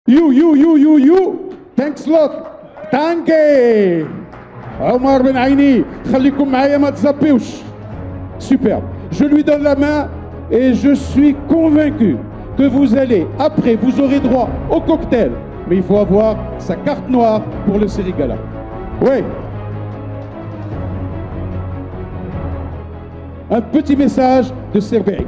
You. Thanks a lot. Danke. Omar Ben Aini, خليكم معايا ما تزابيوش. Superbe. Je lui donne la main et je suis convaincu que vous allez, après, vous aurez droit au cocktail. Mais il faut avoir sa carte noire pour le Sérigala. Oui. Un petit message de Servei.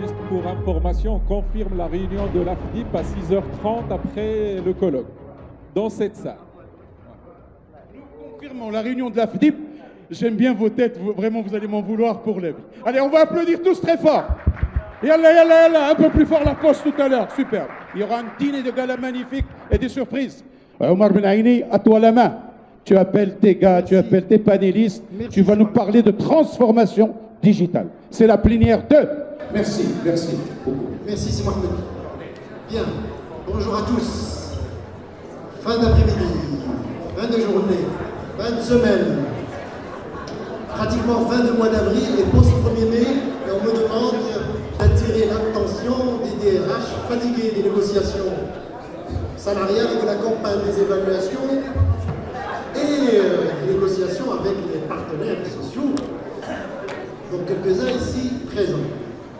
Juste pour information, on confirme la réunion de l'AFDIP à 6h30 après le colloque, dans cette salle. Nous confirmons la réunion de l'AFDIP. J'aime bien vos têtes, vraiment vous allez m'en vouloir pour l'œuvre. Allez, on va applaudir tous très fort. Yalla, un peu plus fort la poste tout à l'heure, superbe. Il y aura un dîner de gala magnifique et des surprises. Omar Ben Aini, à toi la main. Tu appelles tes gars, tu appelles tes panélistes, tu vas nous parler de transformation digitale. C'est la plénière 2. Merci beaucoup. Merci, c'est Mohamed. Bien, bonjour à tous. Fin d'après-midi, fin de journée, fin de semaine, pratiquement fin de mois d'avril et post-1er mai, et on me demande d'attirer l'attention des DRH fatigués des négociations salariales et de la campagne des évaluations et des négociations avec les partenaires sociaux, donc quelques-uns ici présents.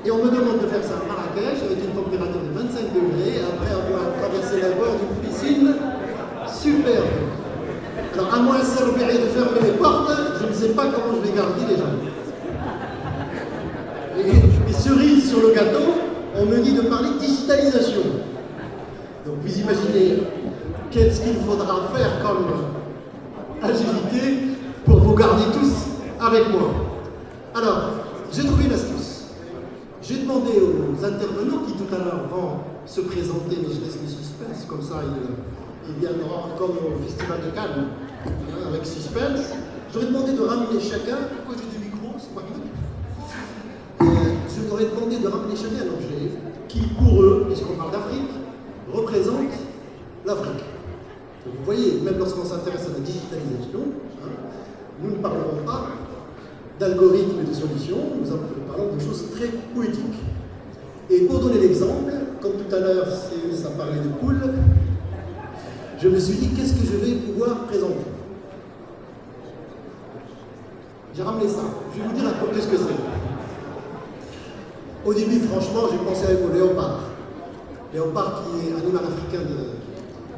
Et on me demande de faire ça à Marrakech avec une température de 25 degrés après avoir traversé la bord d'une piscine superbe. Alors à moins ça l'opérer de fermer les portes, je ne sais pas comment je vais garder les gens. Et cerise sur le gâteau, on me dit de parler de digitalisation. Donc vous imaginez qu'est-ce qu'il faudra faire comme agilité pour vous garder tous avec moi. Alors, j'ai trouvé une astuce. J'ai demandé aux intervenants qui tout à l'heure vont se présenter, mais je laisse les suspens, comme ça ils viendront comme au Festival de Cannes, avec suspense. J'aurais demandé de ramener chacun, pourquoi j'ai des micros, c'est pas je leur ai demandé de ramener chacun un objet qui, pour eux, puisqu'on parle d'Afrique, représente l'Afrique. Vous voyez, même lorsqu'on s'intéresse à la digitalisation, nous ne parlerons pas d'algorithmes et de solutions, nous parlons de choses très poétiques. Et pour donner l'exemple, comme tout à l'heure, ça parlait de poules, je me suis dit, qu'est-ce que je vais pouvoir présenter? J'ai ramené ça. Je vais vous dire un peu ce que c'est. Au début, franchement, j'ai pensé au léopard. Léopard qui est un animal africain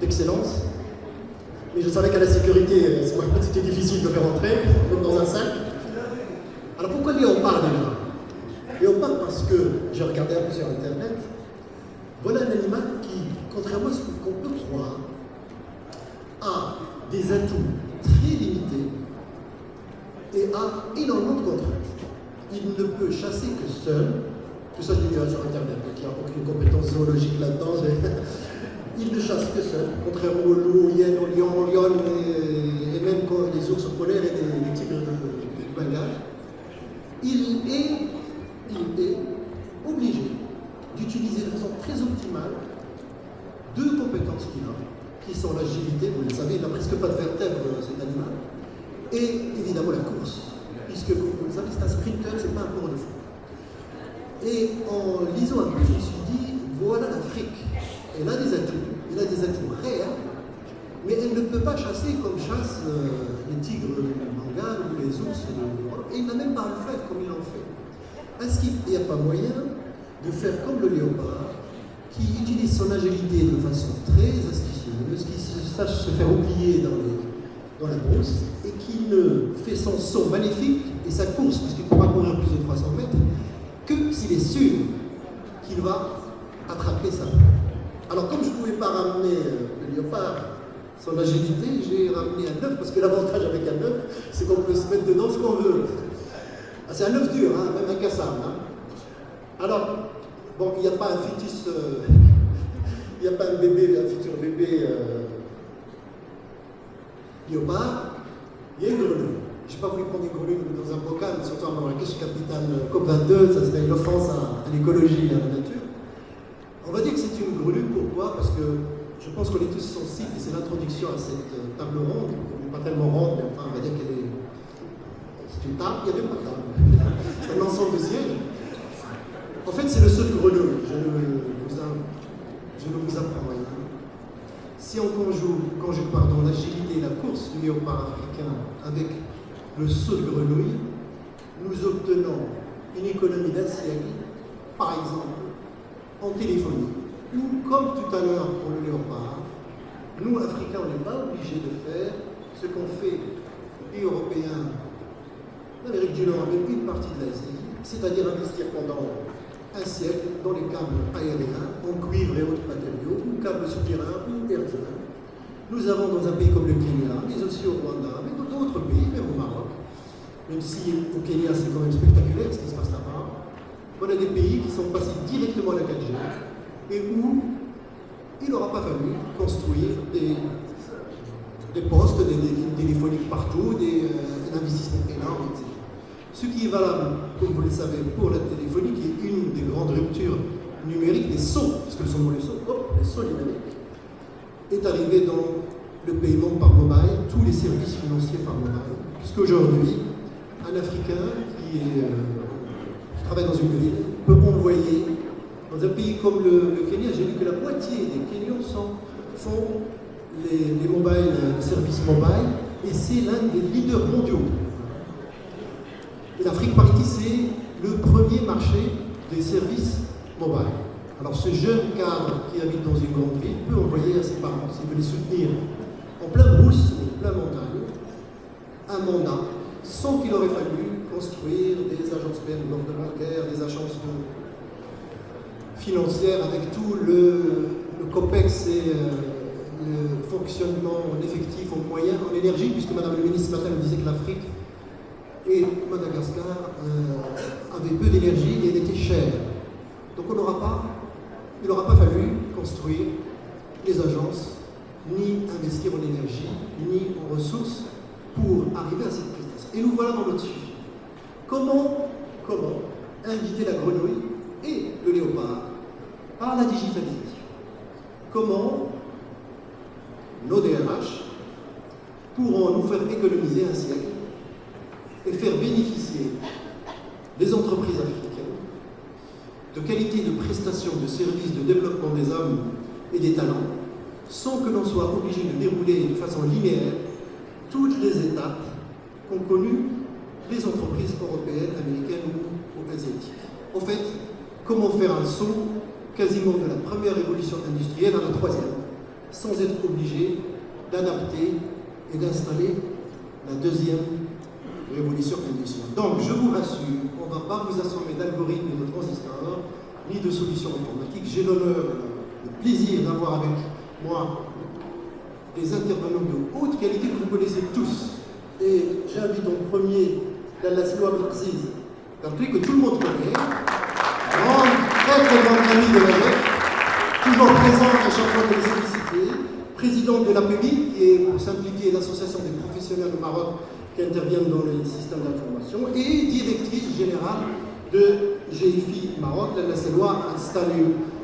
d'excellence. Mais je savais qu'à la sécurité, c'était difficile de faire entrer, comme dans un sac. Alors pourquoi léopard déjà? Léopard parce que j'ai regardé un peu sur Internet. Voilà un animal qui, contrairement à ce qu'on peut croire, a des atouts très limités et a énormément de contraintes. Il ne peut chasser que seul, tout ça je l'ai sur Internet, donc il n'y a aucune compétence zoologique là-dedans. Il ne chasse que seul, contrairement aux loups, aux hyènes, aux lions, aux lionnes et même les ours polaires et les tigres du Bengale. Il est obligé d'utiliser de façon très optimale deux compétences qu'il a, qui sont l'agilité, vous le savez, il n'a presque pas de vertèbres cet animal, et évidemment la course, puisque comme vous le savez, c'est un sprinter, c'est pas un coureur de foot. Et en lisant un peu, je me suis dit, voilà l'Afrique, elle a des atouts réels, mais elle ne peut pas chasser comme chassent les tigres du Bengale ou les ours de l'Europe, et il n'a même pas à le faire comme il en fait. Est-ce qu'il n'y a pas moyen de faire comme le léopard, qui utilise son agilité de façon très astucieuse, qui sache se faire oublier dans la brousse, et qui ne fait son saut magnifique et sa course, puisqu'il ne pourra courir plus de 300 mètres, que s'il est sûr qu'il va attraper sa proie. Alors comme je ne pouvais pas ramener le léopard, son agilité, j'ai ramené un œuf, parce que l'avantage avec un œuf, c'est qu'on peut se mettre dedans ce qu'on veut. Ah, c'est un œuf dur, hein, même incassable. Hein. Alors, bon, il n'y a pas un fœtus, il n'y a pas un bébé, un futur bébé léopard, il y a une grenouille. Je n'ai pas voulu prendre une grenouille dans un bocal, surtout à Marrakech, capitale COP22, ça serait une offense à l'écologie et à la nature. On va dire que c'est une grenouille, pourquoi? Parce que je pense qu'on est tous sensibles, et c'est l'introduction à cette table ronde, qui n'est pas tellement ronde, mais enfin, on va dire qu'elle est... C'est une table, il n'y a même pas de table. C'est un ensemble de sièges. En fait, c'est le seul grenouille. Je ne vous apprends rien. Si on conjugue l'agilité et la course du léopard africain avec le saut de grenouille, nous obtenons une économie d'un siècle, par exemple, en téléphonie, ou comme tout à l'heure pour le léopard, nous, Africains, on n'est pas obligés de faire ce qu'ont fait les pays européens, l'Amérique du Nord, avec une partie de l'Asie, c'est-à-dire investir pendant un siècle dans les câbles aériens, en cuivre et autres matériaux, ou câbles souterrains, ou hertziens. Nous avons dans un pays comme le Kenya, mais aussi au Rwanda, mais dans d'autres pays, même au Maroc, même si au Kenya c'est quand même spectaculaire ce qui se passe là-bas, on a des pays qui sont passés directement à la 4G et où il n'aura pas fallu construire des postes, des lignes téléphoniques partout, un investissement énorme, etc. Ce qui est valable, comme vous le savez, pour la téléphonie, qui est une des grandes ruptures numériques, des sauts, parce que ce sont les sauts, les sauts numériques, est arrivé dans le paiement par mobile, tous les services financiers par mobile, puisqu'aujourd'hui, un Africain qui travaille dans une ville peut envoyer, dans un pays comme le Kenya, j'ai vu que la moitié des Kenyans font les services mobile, et c'est l'un des leaders mondiaux. Et l'Afrique, paraît-il, c'est le premier marché des services mobile. Alors ce jeune cadre qui habite dans une grande ville peut envoyer à ses parents, s'il veut les soutenir, en plein brousse, en plein montagne, un mandat, sans qu'il aurait fallu construire des agences bancaires, des agences financières avec tout le COPEX et le fonctionnement en effectif, en moyens, en énergie, puisque Madame le ministre ce matin nous disait que l'Afrique et Madagascar avaient peu d'énergie et elle était chère. Donc il n'aura pas fallu construire les agences, ni investir en énergie, ni en ressources pour arriver à cette prestation. Et nous voilà dans notre sujet. Comment inviter la grenouille et le léopard par la digitalisation? Comment nos DRH pourront nous faire économiser un siècle et faire bénéficier les entreprises africaines de qualité de prestation de services de développement des hommes et des talents, sans que l'on soit obligé de dérouler de façon linéaire toutes les étapes qu'ont connues les entreprises européennes, américaines ou asiatiques. En fait, comment faire un saut quasiment de la première révolution industrielle à la troisième, sans être obligé d'adapter et d'installer la deuxième révolution industrielle. Donc, je vous rassure, on ne va pas vous assommer d'algorithmes et de transistors, ni de solutions informatiques. J'ai l'honneur, le plaisir d'avoir avec moi des intervenants de haute qualité que vous connaissez tous. Et j'invite en premier Laslo Abdelkaziz, que tout le monde connaît, très grand ami de la GEF, toujours présent à chaque fois que les sollicité, président de l'APEMI, qui est, pour simplifier, l'association des professionnels au Maroc qui interviennent dans les systèmes d'information, et directrice générale de GFI Maroc. Laslo,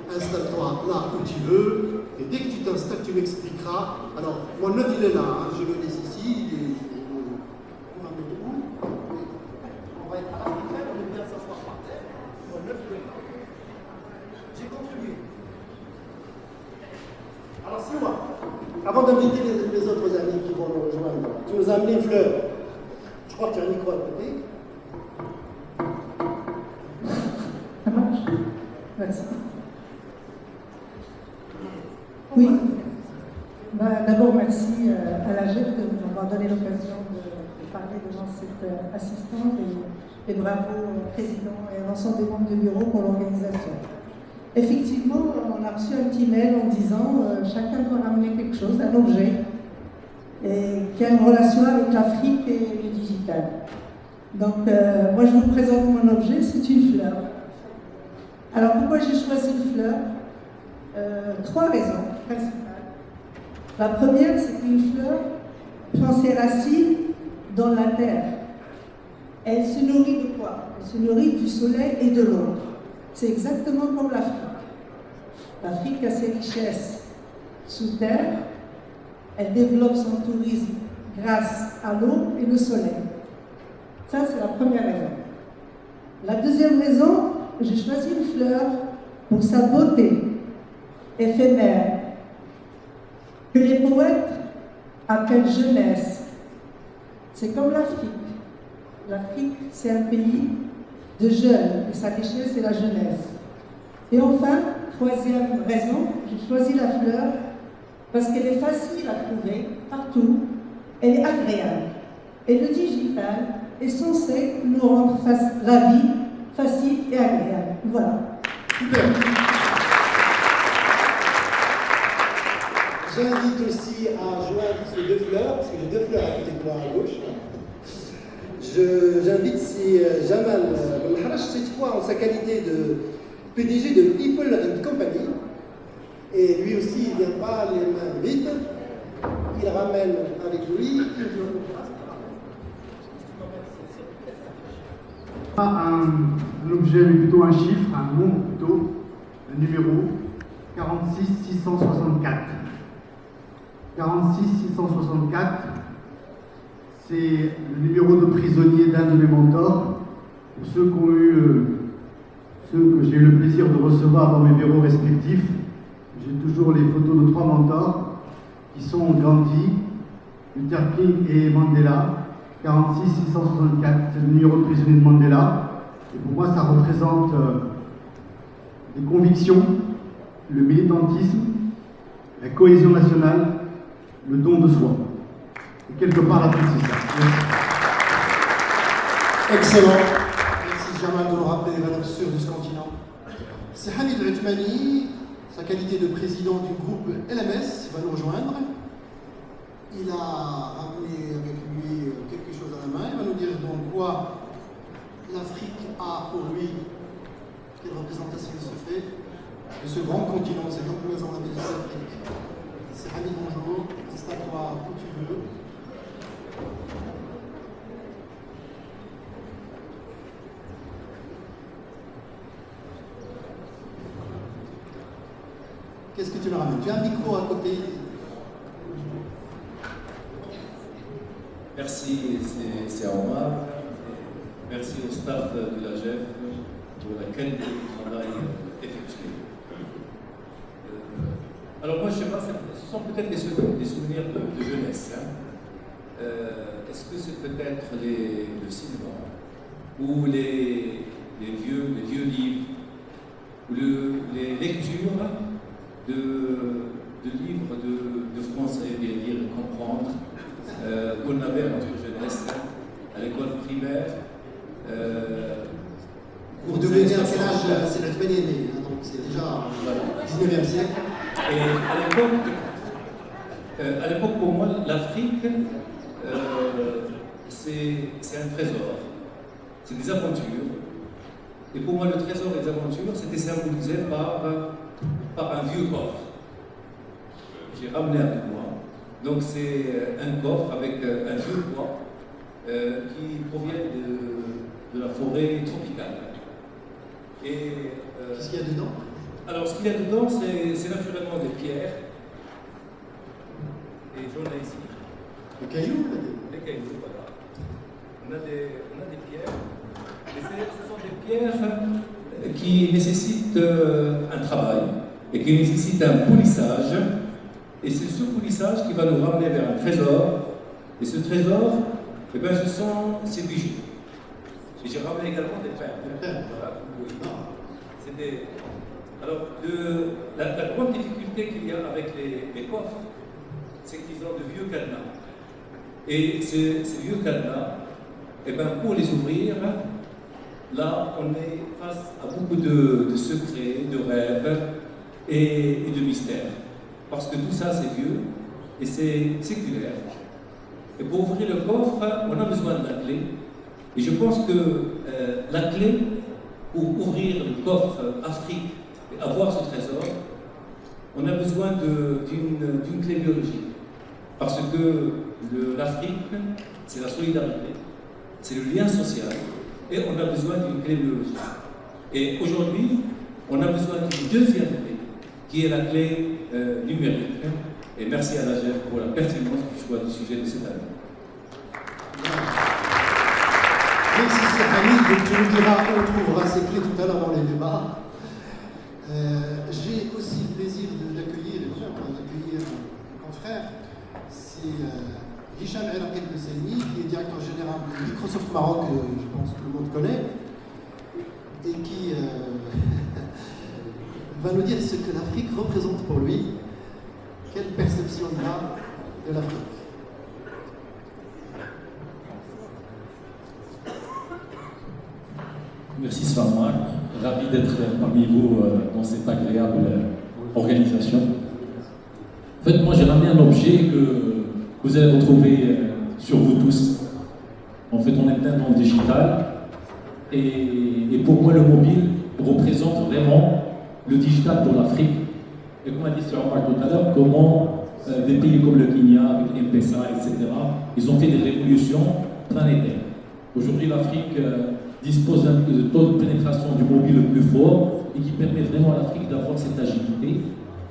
installe-toi là où tu veux, et dès que tu t'installes, tu m'expliqueras. Alors, mon œuf, il est là, je le laisse ici. On va être à l'Africaine, on est bien s'asseoir par terre. Mon œuf, il est là. J'ai contribué. Alors, c'est moi. Avant d'inviter les autres amis qui vont nous rejoindre, tu nous as amené une fleur. Je crois que tu as un micro à côté. Ça marche? Merci. Oui. D'abord, merci à la GEF de m'avoir donné l'occasion de parler devant cette assistante et bravo au président et à l'ensemble des membres du bureau pour l'organisation. Effectivement, on a reçu un petit mail en disant chacun doit ramener quelque chose, un objet, et qui a une relation avec l'Afrique et le digital. Donc, moi, je vous présente mon objet, c'est une fleur. Alors, pourquoi j'ai choisi une fleur? Trois raisons principales. La première, c'est qu'une fleur prend ses racines dans la terre. Elle se nourrit de quoi? Elle se nourrit du soleil et de l'ombre. C'est exactement comme l'Afrique. L'Afrique a ses richesses sous terre. Elle développe son tourisme grâce à l'eau et le soleil. Ça, c'est la première raison. La deuxième raison, j'ai choisi une fleur pour sa beauté éphémère. que les poètes appellent jeunesse. C'est comme l'Afrique. L'Afrique, c'est un pays de jeunes, et sa richesse, c'est la jeunesse. Et enfin, troisième raison, j'ai choisi la fleur parce qu'elle est facile à trouver partout, elle est agréable. Et le digital est censé nous rendre la vie facile et agréable. Voilà. Super. J'invite aussi à joindre ces deux fleurs, parce que j'ai deux fleurs à côté de moi à gauche. J'invite Jamal Belharash, cette fois en sa qualité de PDG de People and Company. Et lui aussi, il ne vient pas les mains vides. Il ramène avec lui un objet, mais plutôt un chiffre, un nombre plutôt, un numéro, 46 664. 46 664, c'est le numéro de prisonnier d'un de mes mentors. Pour ceux que j'ai eu le plaisir de recevoir dans mes bureaux respectifs, j'ai toujours les photos de 3 mentors qui sont Gandhi, Luther King et Mandela. 46 664, c'est le numéro de prisonnier de Mandela. Et pour moi, ça représente les convictions, le militantisme, la cohésion nationale, le don de soi. Et quelque part, la c'est ça. Merci. Excellent. Merci Jamal de nous rappeler les valeurs sûres de ce continent. C'est Hamid Othmani, sa qualité de président du groupe LMS, va nous rejoindre. Il a ramené avec lui quelque chose à la main. Il va nous dire donc quoi l'Afrique a pour lui, quelle représentation il se fait de ce grand continent, cette emploi en Amérique d'Afrique. C'est Hamid, bonjour. Installe-toi où tu veux. Qu'est-ce que tu leur ramènes? Tu as un micro à côté. Merci, c'est Omar. Merci au staff de la GEF pour la qualité du travail effectué. Alors moi, je ne sais pas, ce sont peut-être des souvenirs de jeunesse. Hein. Est-ce que c'est peut-être le cinéma ou les vieux livres ou les lectures de livres de français, des lire et comprendre qu'on avait à notre jeunesse, à l'école primaire. Vous devez dire quel âge c'est notre année, donc c'est déjà le 19e siècle. Et à l'époque, pour moi, l'Afrique, c'est un trésor, c'est des aventures. Et pour moi, le trésor et les aventures, c'était symbolisé par un vieux coffre. J'ai ramené avec moi. Donc c'est un coffre avec un vieux bois qui provient de la forêt tropicale. Et qu'est-ce qu'il y a dedans? Alors ce qu'il y a dedans, c'est naturellement des pierres. Et j'en ai ici. Des cailloux? Des cailloux, voilà. On a des pierres. Et ce sont des pierres qui nécessitent un travail et qui nécessitent un polissage. Et c'est ce polissage qui va nous ramener vers un trésor. Et ce trésor, eh bien, ce sont ces bijoux. Et j'ai ramené également des perles. Voilà. Oui. Alors, la grande difficulté qu'il y a avec les coffres, c'est qu'ils ont de vieux cadenas. Et ces vieux cadenas, eh bien, pour les ouvrir, là, on est face à beaucoup de secrets, de rêves et de mystères. Parce que tout ça, c'est vieux et c'est séculaire. Et pour ouvrir le coffre, on a besoin de la clé. Et je pense que la clé pour ouvrir le coffre Afrique et avoir ce trésor, on a besoin d'une clé biologique. Parce que l'Afrique, c'est la solidarité, c'est le lien social, et on a besoin d'une clé biologique. Et aujourd'hui, on a besoin d'une deuxième clé, qui est la clé numérique. Et merci à la GEF pour la pertinence du choix du sujet de cette année. Merci Stéphanie, donc tu nous diras où on trouvera ces clés tout à l'heure dans les débats. J'ai aussi le plaisir d'accueillir confrères, c'est Hicham El Selmi, qui est directeur général de Microsoft Maroc, que je pense que tout le monde connaît, et qui va nous dire ce que l'Afrique représente pour lui, quelle perception il a de l'Afrique. Merci Swarmak, ravi d'être parmi vous dans cette agréable organisation. En fait, moi j'ai ramené un objet que vous allez retrouver sur vous tous. En fait, on est plein dans le digital et pour moi le mobile représente vraiment le digital pour l'Afrique. Et comme a dit Swarmak tout à l'heure, comment des pays comme le Kenya, avec M-Pesa, etc., ils ont fait des révolutions planétaires. Aujourd'hui, l'Afrique dispose d'un taux de pénétration du mobile le plus fort et qui permet vraiment à l'Afrique d'avoir cette agilité.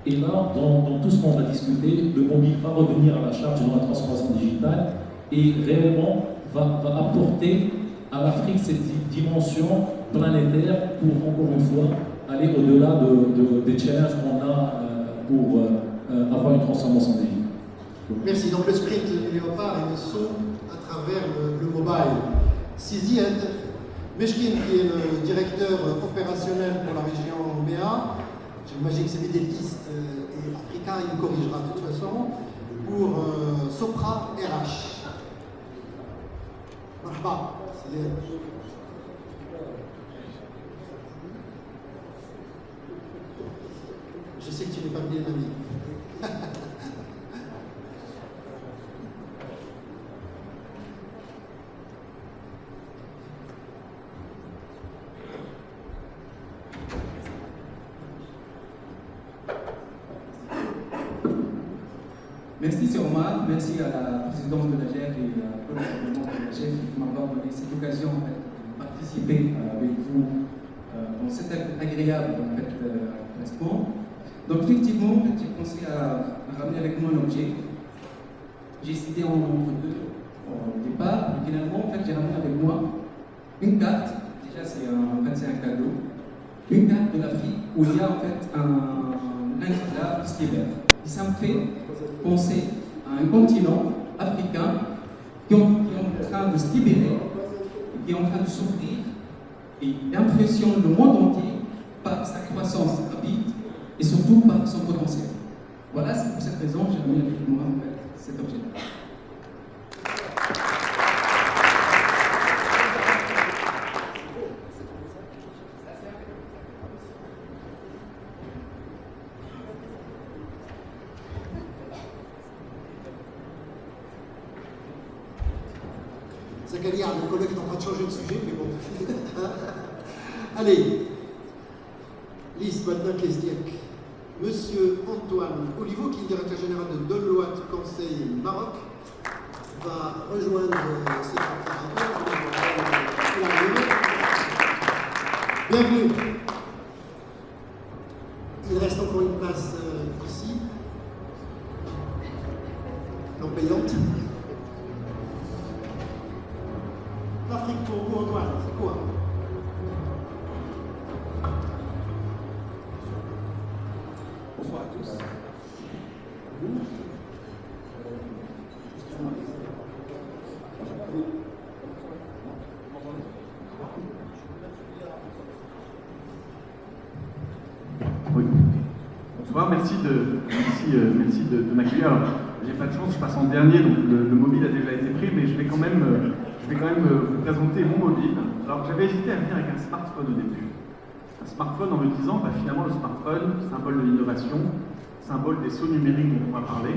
Et là, dans tout ce qu'on va discuter, le mobile va revenir à la charge dans la transformation digitale et réellement va apporter à l'Afrique cette dimension planétaire pour, encore une fois, aller au-delà des challenges qu'on a pour avoir une transformation digitale. Merci. Donc le sprint du léopard et le saut à travers le mobile. Sizied Meshkin, qui est le directeur opérationnel pour la région MEA, j'imagine que c'est Middle East et Africa, il me corrigera de toute façon, pour Sopra RH. Marhaba, Sizied. Je sais que tu n'es pas venu l'ami. Merci Sir Omar, merci à la présidence de la GEF et au gouvernement de la GEF qui m'a donné cette occasion en fait, de participer avec vous dans cette agréable en fait, expo. Donc effectivement, en fait, j'ai pensé à ramener avec moi un objet. J'ai hésité entre deux au départ, mais finalement en fait, j'ai ramené avec moi une carte. Déjà c'est un cadeau, une carte de l'Afrique où il y a en fait un enclave stellaire. Et ça me fait penser à un continent africain qui est en train de se libérer, qui est en train de s'ouvrir et impressionne le monde entier par sa croissance rapide et surtout par son potentiel. Voilà, c'est pour cette raison que j'ai amené avec moi en fait, cet objet. Zakaria, mon collègue est en train de changer de sujet, mais bon. Allez, Lise Badna-Klesdiak. Monsieur Antoine Olivo, qui est directeur général de Deloitte Conseil Maroc, va rejoindre ses participants. Bienvenue. Il reste encore une place ici, non payante. L'Afrique pour vous, Antoine, c'est quoi? Bonsoir à tous. Oui. Bonsoir, merci de m'accueillir. Alors, j'ai pas de chance, je passe en dernier, donc le mobile a déjà été pris, mais je vais quand même vous présenter mon mobile. Alors j'avais hésité à venir avec un smartphone au début. Un smartphone en me disant, finalement le smartphone, symbole de l'innovation, symbole des sauts numériques dont on va parler.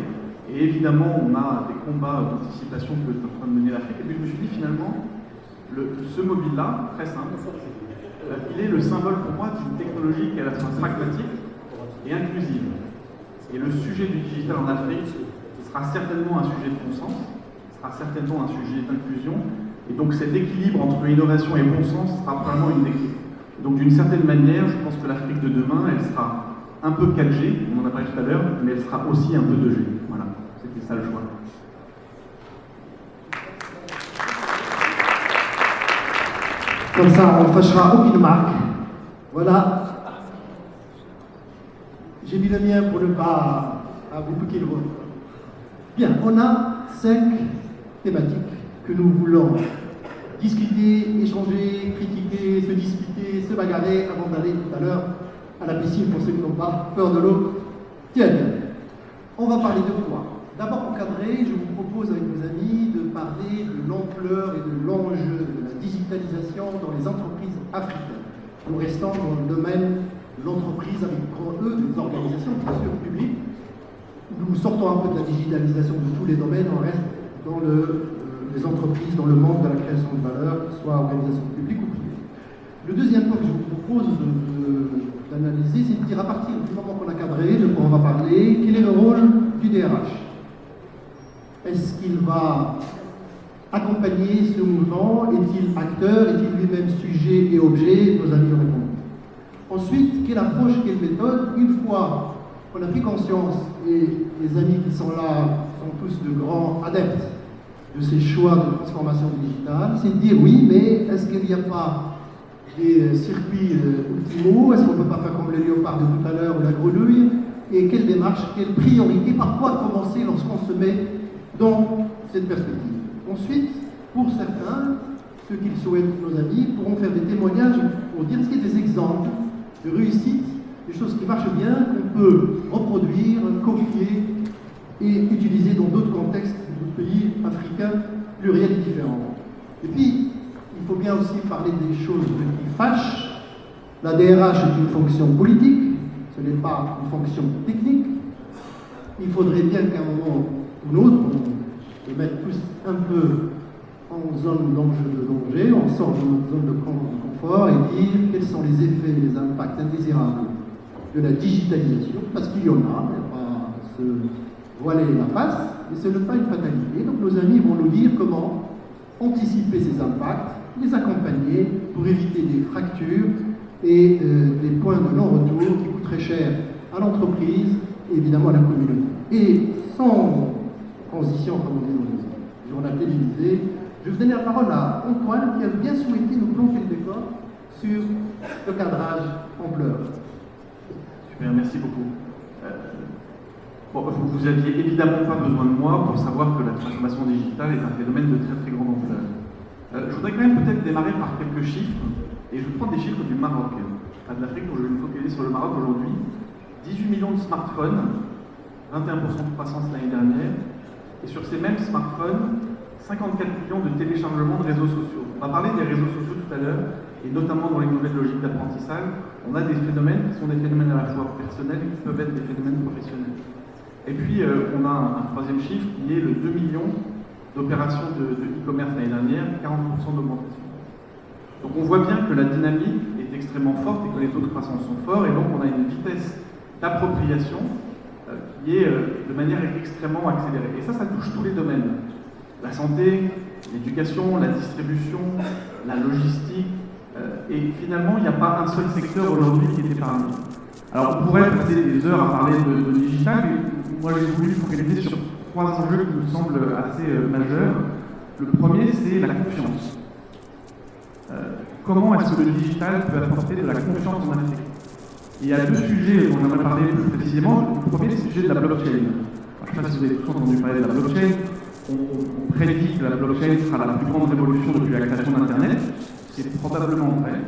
Et évidemment, on a des combats d'anticipation que est en train de mener l'Afrique. Et puis je me suis dit finalement, ce mobile-là, très simple, il est le symbole pour moi d'une technologie qui est à la fois pragmatique et inclusive. Et le sujet du digital en Afrique sera certainement un sujet de bon sens, sera certainement un sujet d'inclusion, et donc cet équilibre entre innovation et bon sens sera vraiment une des clés. Donc d'une certaine manière, je pense que l'Afrique de demain, elle sera un peu 4G, on en a parlé tout à l'heure, mais elle sera aussi un peu 2G. Voilà, c'était ça le choix. Comme ça, on ne fâchera aucune marque. Voilà. J'ai mis le mien pour ne pas vous piquer le vôtre. Bien, on a 5 thématiques que nous voulons discuter, échanger, critiquer, se disputer, se bagarrer avant d'aller tout à l'heure à la piscine pour ceux qui n'ont pas peur de l'eau. Tiens, on va parler de quoi? D'abord encadré, je vous propose avec mes amis de parler de l'ampleur et de l'enjeu de la digitalisation dans les entreprises africaines. Nous restons dans le domaine de l'entreprise avec grand E, des organisations bien sûr publiques. Nous sortons un peu de la digitalisation de tous les domaines, on reste dans les entreprises, dans le monde de la création de valeur, soit organisation publique ou privée. Le deuxième point que je vous propose d'analyser, c'est de dire à partir du moment qu'on a cadré, de quoi on va parler, quel est le rôle du DRH. Est-ce qu'il va accompagner ce mouvement? Est-il acteur? Est-il lui-même sujet et objet? Nos amis répondent. Ensuite, quelle approche, quelle méthode? Une fois qu'on a pris conscience, et les amis qui sont là sont tous de grands adeptes de ces choix de transformation digitale, c'est de dire oui, mais est-ce qu'il n'y a pas des circuits optimaux? Est-ce qu'on ne peut pas faire comme le léopard de tout à l'heure ou la grenouille? Et quelle démarche, quelle priorité? Par quoi commencer lorsqu'on se met dans cette perspective? Ensuite, pour certains, ceux qui le souhaitent, nos amis, pourront faire des témoignages pour dire ce qu'il y a des exemples de réussite, des choses qui marchent bien, qu'on peut reproduire, copier et utiliser dans d'autres contextes, d'autres pays africains pluriels et différents. Et puis, il faut bien aussi parler des choses qui fâchent. La DRH est une fonction politique, ce n'est pas une fonction technique. Il faudrait bien qu'à un moment ou l'autre, on les mette tous un peu en zone de danger, on sort de notre zone de confort et dire quels sont les effets, les impacts indésirables de la digitalisation, parce qu'il y en a, on ne va pas se voiler la face, mais ce n'est pas une fatalité. Donc nos amis vont nous dire comment anticiper ces impacts, les accompagner pour éviter des fractures et des points de non-retour qui coûtent très cher à l'entreprise et évidemment à la communauté. Et sans transition, comme on dit dans le journal télévisé, je vais donner la parole à Antoine qui a bien souhaité nous planter le décor sur le cadrage ampleur. Super, merci beaucoup. Vous n'aviez évidemment pas besoin de moi pour savoir que la transformation digitale est un phénomène de très très grande ampleur. Je voudrais quand même peut-être démarrer par quelques chiffres, et je vais prendre des chiffres du Maroc, pas de l'Afrique, donc je vais me focaliser sur le Maroc aujourd'hui. 18 millions de smartphones, 21% de croissance l'année dernière, et sur ces mêmes smartphones, 54 millions de téléchargements de réseaux sociaux. On va parler des réseaux sociaux tout à l'heure, et notamment dans les nouvelles logiques d'apprentissage, on a des phénomènes qui sont des phénomènes à la fois personnels et qui peuvent être des phénomènes professionnels. Et puis, on a un troisième chiffre qui est le 2 millions d'opérations de e-commerce l'année dernière, 40% d'augmentation. Donc on voit bien que la dynamique est extrêmement forte et que les taux de croissance sont forts, et donc on a une vitesse d'appropriation qui est de manière extrêmement accélérée. Et ça touche tous les domaines. La santé, l'éducation, la distribution, la logistique, et finalement il n'y a pas un seul secteur aujourd'hui qui est épargné. Alors on pourrait passer des heures à parler de digital, mais moi j'ai voulu focaliser sur 3 enjeux qui me semblent assez majeurs. Le premier, c'est la confiance. Comment est-ce que le digital peut apporter de la confiance en Afrique? Il y a 2 sujets dont j'aimerais parler plus précisément. Le premier, c'est le sujet de la blockchain. Alors, je ne sais pas si vous avez tous entendu parler de la blockchain. On prédit que la blockchain sera la plus grande révolution depuis la création d'Internet. C'est probablement vrai.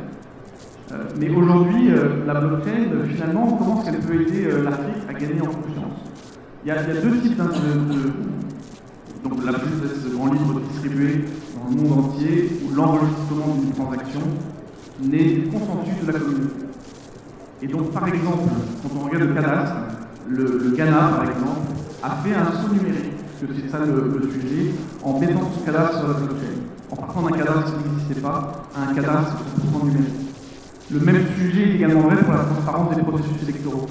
Mais aujourd'hui, la blockchain, finalement, comment est-ce qu'elle peut aider l'Afrique à gagner en confiance? Il y a 2 types donc la plus en libre distribuée dans le monde entier, où l'enregistrement d'une transaction n'est du consensus de la communauté. Et donc, par exemple, quand on regarde le cadastre, le Ghana, par exemple, a fait un saut numérique, parce que c'est ça le sujet, en mettant son cadastre sur la blockchain, en partant d'un cadastre qui n'existait pas à un cadastre 100% numérique. Le même sujet est également vrai pour la transparence des processus électoraux,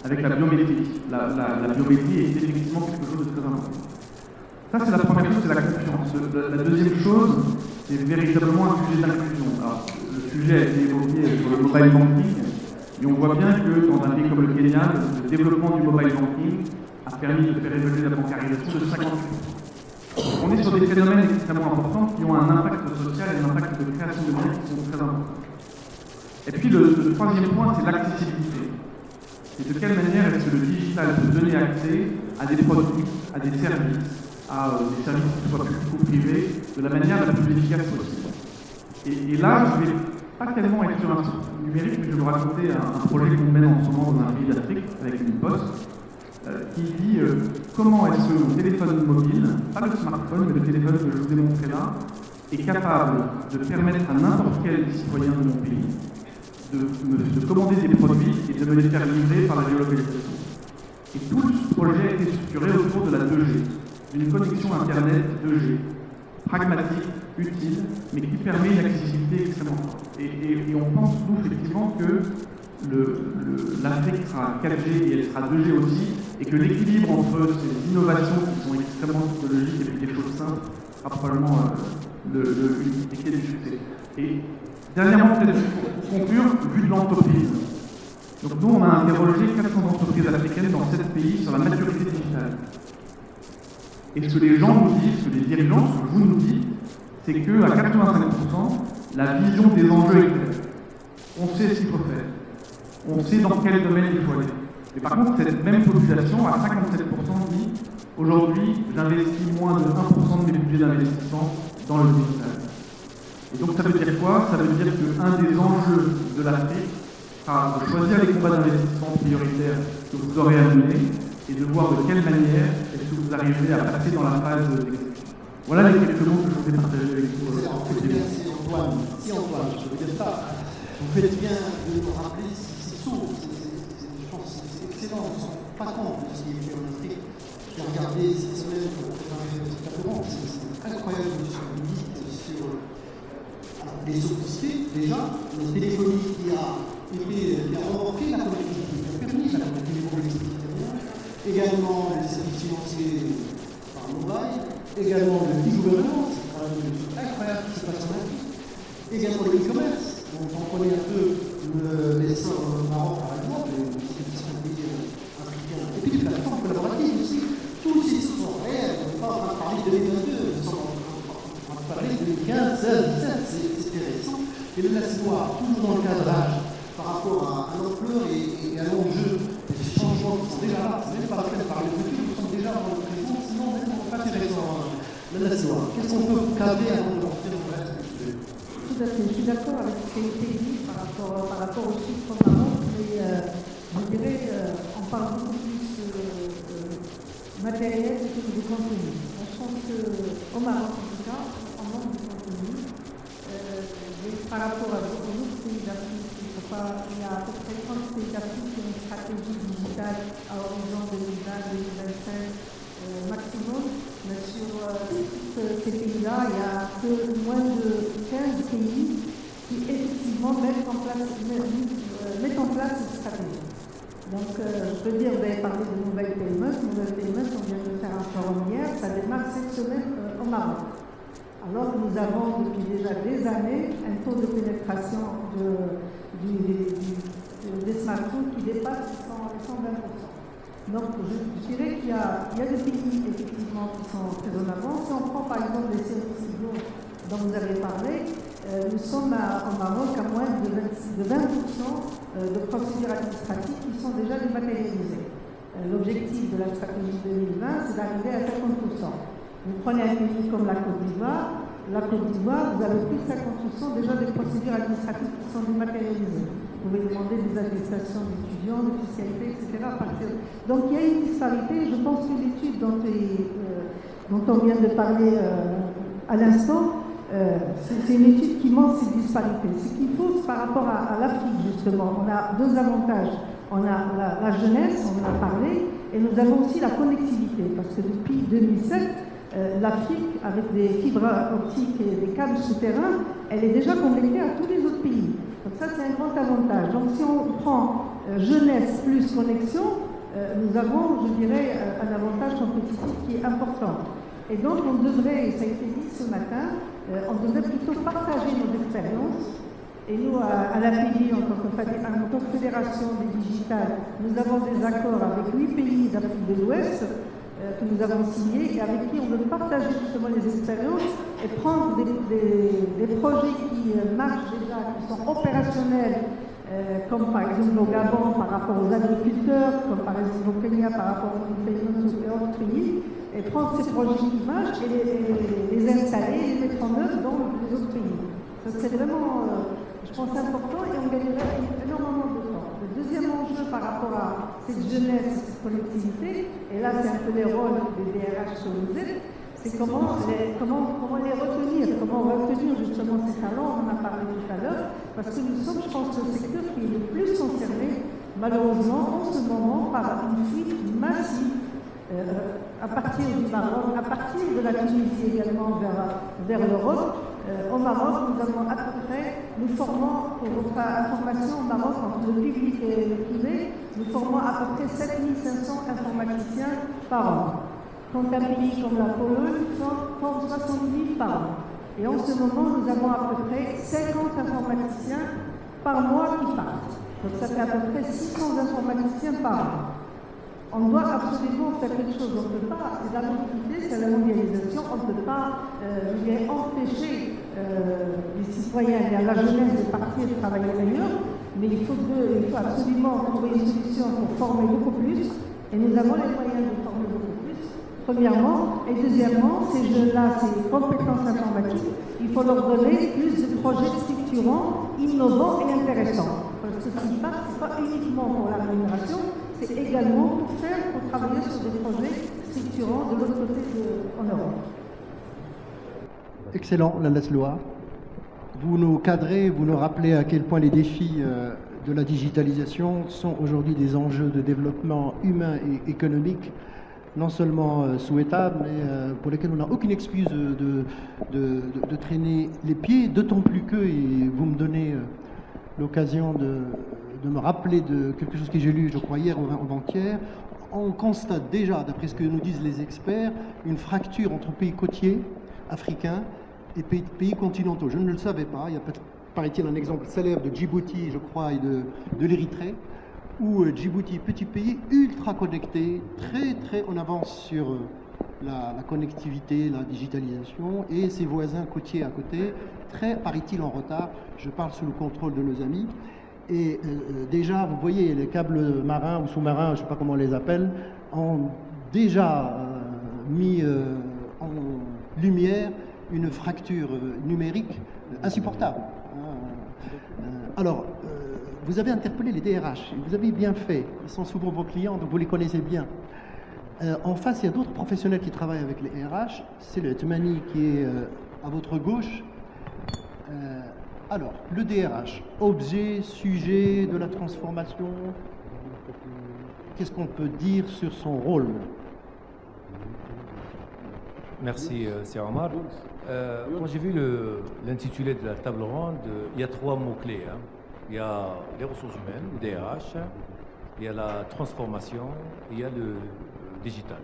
avec la biométrie. La biométrie est effectivement quelque chose de très important. Ça, c'est la première chose, c'est la confiance. La deuxième chose, c'est véritablement un sujet d'inclusion. Alors, le sujet a été évoqué sur le mobile banking, et on voit bien que dans un pays comme le Kenya, le développement du mobile banking a permis de faire évoluer la bancarisation de 58%. On est sur des phénomènes extrêmement importants qui ont un impact social et un impact de création de biens qui sont très importants. Et puis le troisième point, c'est l'accessibilité. Et de quelle manière est-ce que le digital peut donner accès à des produits, à des services, des services qui soient publics ou privés, de la manière la plus efficace possible. Et là, je ne vais pas tellement être sur un numérique, mais je vais vous raconter un projet qu'on mène en ce moment dans un pays d'Afrique avec une poste qui dit comment est-ce que le téléphone mobile, pas le smartphone, mais le téléphone que je vous ai montré là, est capable de permettre à n'importe quel citoyen de mon pays de commander des produits et de me les faire livrer par la géolocalisation. Et tout ce projet a été structuré autour de la 2G, d'une connexion Internet 2G, pragmatique, utile, mais qui permet une accessibilité extrêmement forte. Et on pense, nous, effectivement, que l'Afrique sera 4G et elle sera 2G aussi, et que l'équilibre entre ces innovations qui sont extrêmement technologiques et puis des choses simples sera probablement une clé du succès. Et dernièrement, peut-être pour conclure, vu de l'entreprise. Donc nous, on a interrogé 400 entreprises africaines dans 7 pays sur la maturité digitale. Et ce que les gens nous disent, ce que les dirigeants, ce que vous nous dites, c'est qu'à 85%, la vision des enjeux est claire. On sait ce qu'il faut faire. On sait dans quel domaine il faut aller. Mais par contre, cette même population, à 57%, dit aujourd'hui, j'investis moins de 1% de mes budgets d'investissement dans le digital. Et donc ça veut dire quoi? Ça veut dire qu'un des enjeux de l'Afrique sera de choisir les combats d'investissement prioritaires que vous aurez à mener et de voir de quelle manière est-ce que vous arrivez à passer dans la phase d'exécution. Voilà les quelques mots que je voulais partager avec vous. Merci Antoine. Si Antoine, je veux dire ça, vous faites bien de nous rappeler ces sauts. Je pense que c'est excellent. On ne se rend pas compte de ce qui est fait en Afrique. J'ai regardé cette semaine pour préparer notre plateforme. C'est incroyable ce que vous dites sur les sophistiqués, déjà, la téléphonie qui a remporté la connectivité, qui a permis la connectivité pour les citoyens, également les services financiers par mobile, également le e-gouvernement, c'est quand même une chose incroyable qui se passe en Afrique, également le e-commerce, dont on connaît un peu l'essor au Maroc par exemple, c'est un pays africain, et puis les plateformes collaboratives aussi, tous ces choses sont réels, on n'est pas en train de parler de 2022, nous sommes en train de parler de 2015, 2017, c'est intéressant, et le laisse-moi toujours dans le cadrage par rapport à l'ampleur et à l'enjeu des changements qui sont déjà là, c'est même pas la peine de parler de futur, nous sommes déjà dans le présent, sinon même on n'est pas intéressant. Le laisse-moi, qu'est-ce qu'on peut cadrer avant de rentrer dans le reste du sujet? Tout à fait, je suis d'accord avec ce qui a été dit par rapport aux chiffres au Maroc, mais je dirais on parle beaucoup plus matériel que de contenu. Je pense qu'au Maroc, en tout cas, on manque de contenu. Par rapport à d'autres pays d'Afrique, il y a à peu près 30 pays d'Afrique qui ont une stratégie digitale à horizon 2020-2025 maximum. Mais sur tous ces pays-là, il y a que moins de 15 pays qui effectivement mettent en place cette stratégie. Donc, je peux dire, vous avez parlé de Mobile Payments. Mobile Payments, on vient de faire un forum hier, ça démarre cette semaine au Maroc. Alors que nous avons depuis déjà des années un taux de pénétration des smartphones qui dépasse les 120%. Donc je dirais qu'il y a des pays effectivement qui sont très en avant. Si on prend par exemple les services civiaux dont vous avez parlé, nous sommes au Maroc à moins de 20% de procédures administratives qui sont déjà dématérialisées. L'objectif de la stratégie 2020, c'est d'arriver à 50%. Vous prenez un pays comme la Côte d'Ivoire, vous avez plus de 50% déjà des procédures administratives qui sont dématérialisées. Vous pouvez demander des attestations d'étudiants, d'officialité, etc. Donc il y a une disparité. Je pense que l'étude dont on vient de parler à l'instant, c'est une étude qui montre ces disparités. Ce qu'il faut par rapport à l'Afrique, justement, on a deux avantages. On a la jeunesse, on en a parlé, et nous avons aussi la connectivité, parce que depuis 2007, l'Afrique, avec des fibres optiques et des câbles souterrains, elle est déjà connectée à tous les autres pays. Donc ça, c'est un grand avantage. Donc si on prend jeunesse plus connexion, nous avons, je dirais, un avantage compétitif qui est important. Et donc on devrait, et ça a été dit ce matin, on devrait plutôt partager nos expériences. Et nous, à l'API, en tant que fédération des digitales, nous avons des accords avec 8 pays d'Afrique de l'Ouest que nous avons signés et avec qui on veut partager justement les expériences et prendre des projets qui marchent déjà, qui sont opérationnels, comme par exemple au Gabon par rapport aux agriculteurs, comme par exemple au Kenya par rapport aux paiements et autres pays, et prendre ces projets d'image et les installer et les mettre en œuvre dans les autres pays. Ça serait vraiment, je pense, important et on gagnerait énormément de temps. Le deuxième enjeu par rapport à cette jeunesse, cette collectivité, et là c'est un peu les rôles des DRH sur le Z, c'est comment les retenir, comment retenir justement ces talents, on en a parlé tout à l'heure, parce que nous sommes, je pense, le secteur qui est le plus concerné, malheureusement, en ce moment, par une fuite massive à partir du Maroc, à partir de la Tunisie également vers l'Europe. Au Maroc, nous avons à peu près, nous formons, pour votre information, au Maroc, entre le public et le privé, nous formons à peu près 7500 informaticiens par an. Quand un pays comme la Pologne forme 70 par an. Et en ce moment, nous avons à peu près 50 informaticiens par mois qui partent. Donc ça fait à peu près 600 informaticiens par an. On doit absolument faire quelque chose. On ne peut pas, la mobilité, c'est la mondialisation, on ne peut pas empêcher les citoyens et la jeunesse de partir de travailler ailleurs, mais il faut absolument trouver une solution pour former beaucoup plus, et nous avons les moyens de former beaucoup plus, premièrement, et deuxièmement, ces jeunes-là, ces compétences informatiques, il faut leur donner plus de projets structurants, innovants et intéressants. Parce que ce qui passe, ce n'est pas uniquement pour la rémunération, c'est également pour travailler sur des projets structurants de l'autre côté en Europe. Excellent, la Loire. Vous nous cadrez, vous nous rappelez à quel point les défis de la digitalisation sont aujourd'hui des enjeux de développement humain et économique, non seulement souhaitables, mais pour lesquels on n'a aucune excuse de traîner les pieds, d'autant plus que, et vous me donnez l'occasion de me rappeler de quelque chose que j'ai lu, je crois, hier ou avant-hier, on constate déjà, d'après ce que nous disent les experts, une fracture entre pays côtiers africains et pays continentaux. Je ne le savais pas. Il y a, paraît-il, un exemple célèbre de Djibouti, je crois, et de l'Érythrée, où Djibouti, petit pays, ultra connecté, très en avance sur la connectivité, la digitalisation, et ses voisins côtiers à côté, très, paraît-il, en retard. Je parle sous le contrôle de nos amis. Et déjà, vous voyez, les câbles marins ou sous-marins, je ne sais pas comment on les appelle, ont déjà mis en lumière une fracture numérique insupportable. Alors, vous avez interpellé les DRH, vous avez bien fait, ils sont souvent vos clients, donc vous les connaissez bien. En face, il y a d'autres professionnels qui travaillent avec les RH, c'est le Tmani qui est à votre gauche. Alors, le DRH, objet, sujet de la transformation, qu'est-ce qu'on peut dire sur son rôle? Merci, Sir Omar. Quand j'ai vu l'intitulé de la table ronde, il y a trois mots-clés. Hein. Il y a les ressources humaines, le DRH, il y a la transformation, et il y a le digital.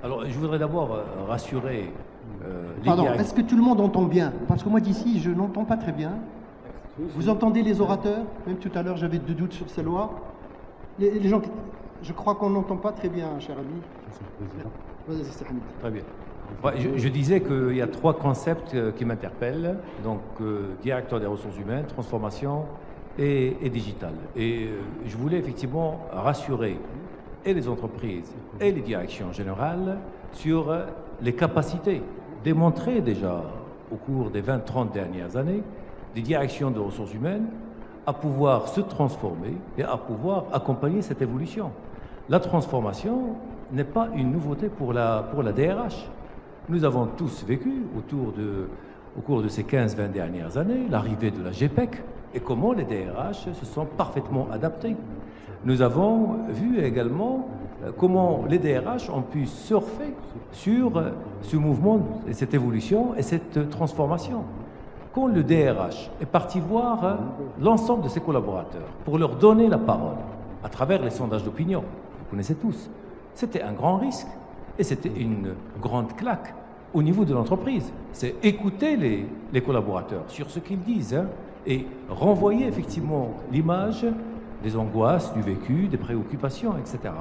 Alors, je voudrais d'abord rassurer les Pardon, est-ce que tout le monde entend bien? Parce que moi d'ici, je n'entends pas très bien. Vous entendez les orateurs? Même tout à l'heure, j'avais deux doutes sur ces lois. Les gens, je crois qu'on n'entend pas très bien, cher ami. Très bien. Je disais qu'il y a trois concepts qui m'interpellent. Donc, directeur des ressources humaines, transformation et digital. Et je voulais effectivement rassurer et les entreprises et les directions générales sur les capacités démontrées déjà au cours des 20-30 dernières années des directions de ressources humaines à pouvoir se transformer et à pouvoir accompagner cette évolution. La transformation n'est pas une nouveauté pour la DRH. Nous avons tous vécu au cours de ces 15-20 dernières années l'arrivée de la GPEC et comment les DRH se sont parfaitement adaptés. Nous avons vu également comment les DRH ont pu surfer sur ce mouvement, et cette évolution et cette transformation. Quand le DRH est parti voir l'ensemble de ses collaborateurs pour leur donner la parole à travers les sondages d'opinion, vous connaissez tous, c'était un grand risque et c'était une grande claque au niveau de l'entreprise. C'est écouter les collaborateurs sur ce qu'ils disent et renvoyer effectivement l'image des angoisses, du vécu, des préoccupations, etc.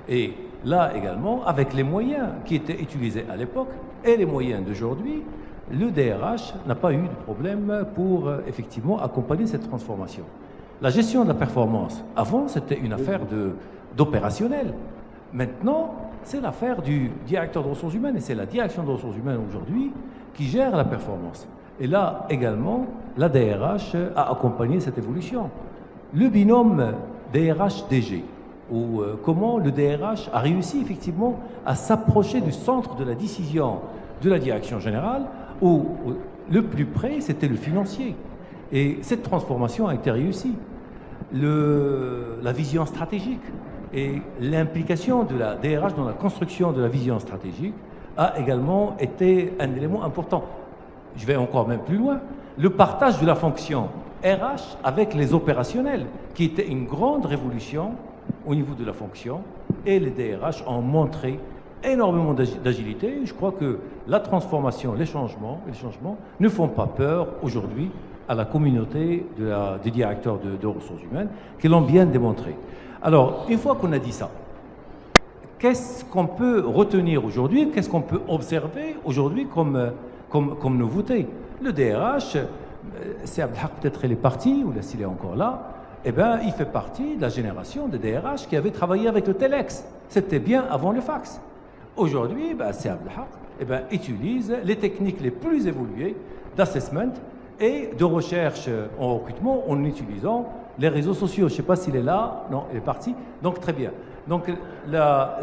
Et là également, avec les moyens qui étaient utilisés à l'époque et les moyens d'aujourd'hui, le DRH n'a pas eu de problème pour effectivement accompagner cette transformation. La gestion de la performance, avant c'était une affaire d'opérationnel. Maintenant, c'est l'affaire du directeur de ressources humaines et c'est la direction de ressources humaines aujourd'hui qui gère la performance. Et là également, la DRH a accompagné cette évolution. Le binôme DRH-DG, ou comment le DRH a réussi effectivement à s'approcher du centre de la décision de la direction générale, où le plus près c'était le financier. Et cette transformation a été réussie. La vision stratégique et l'implication de la DRH dans la construction de la vision stratégique a également été un élément important. Je vais encore même plus loin. Le partage de la fonction RH avec les opérationnels, qui était une grande révolution au niveau de la fonction, et les DRH ont montré énormément d'agilité. Je crois que la transformation, les changements ne font pas peur aujourd'hui à la communauté des directeurs de ressources humaines, qui l'ont bien démontré. Alors, une fois qu'on a dit ça, qu'est-ce qu'on peut retenir aujourd'hui, qu'est-ce qu'on peut observer aujourd'hui comme nouveauté? Le DRH, c'est Abdelhak, peut-être il est parti, ou là s'il est encore là, eh bien, il fait partie de la génération de DRH qui avait travaillé avec le Telex. C'était bien avant le fax. Aujourd'hui, c'est Abdelhak, utilise les techniques les plus évoluées d'assessment et de recherche en recrutement en utilisant les réseaux sociaux. Je ne sais pas s'il est là. Non, il est parti. Donc, très bien. Donc, la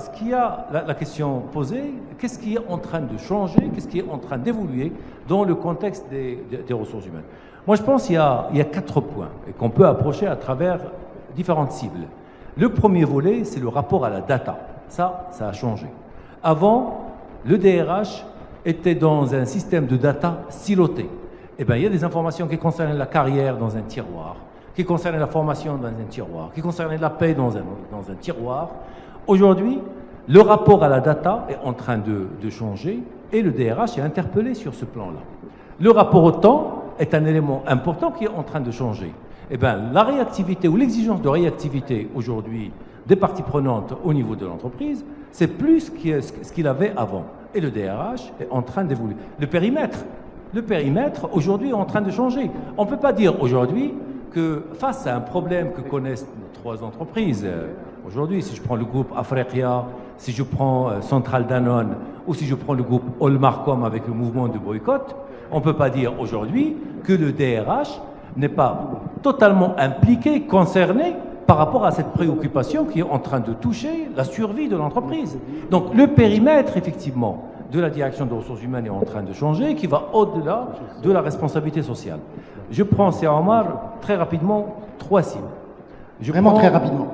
question posée, qu'est-ce qui est en train de changer, qu'est-ce qui est en train d'évoluer dans le contexte des ressources humaines? Moi, je pense qu'il y a 4 points et qu'on peut approcher à travers différentes cibles. Le premier volet, c'est le rapport à la data. Ça a changé. Avant, le DRH était dans un système de data siloté. Eh bien, il y a des informations qui concernent la carrière dans un tiroir, qui concernent la formation dans un tiroir, qui concernent la paie dans un tiroir. Aujourd'hui, le rapport à la data est en train de changer et le DRH est interpellé sur ce plan-là. Le rapport au temps est un élément important qui est en train de changer. Eh bien, la réactivité ou l'exigence de réactivité aujourd'hui des parties prenantes au niveau de l'entreprise, c'est plus ce qu'il avait avant. Et le DRH est en train d'évoluer. Le périmètre aujourd'hui est en train de changer. On ne peut pas dire aujourd'hui que face à un problème que connaissent nos 3 entreprises, aujourd'hui, si je prends le groupe Africa, si je prends Central Danone ou si je prends le groupe Olmarcom avec le mouvement de boycott, on ne peut pas dire aujourd'hui que le DRH n'est pas totalement impliqué, concerné par rapport à cette préoccupation qui est en train de toucher la survie de l'entreprise. Donc le périmètre, effectivement, de la direction des ressources humaines est en train de changer, qui va au-delà de la responsabilité sociale. Je prends, c'est Omar, très rapidement, 3 cibles. Très rapidement.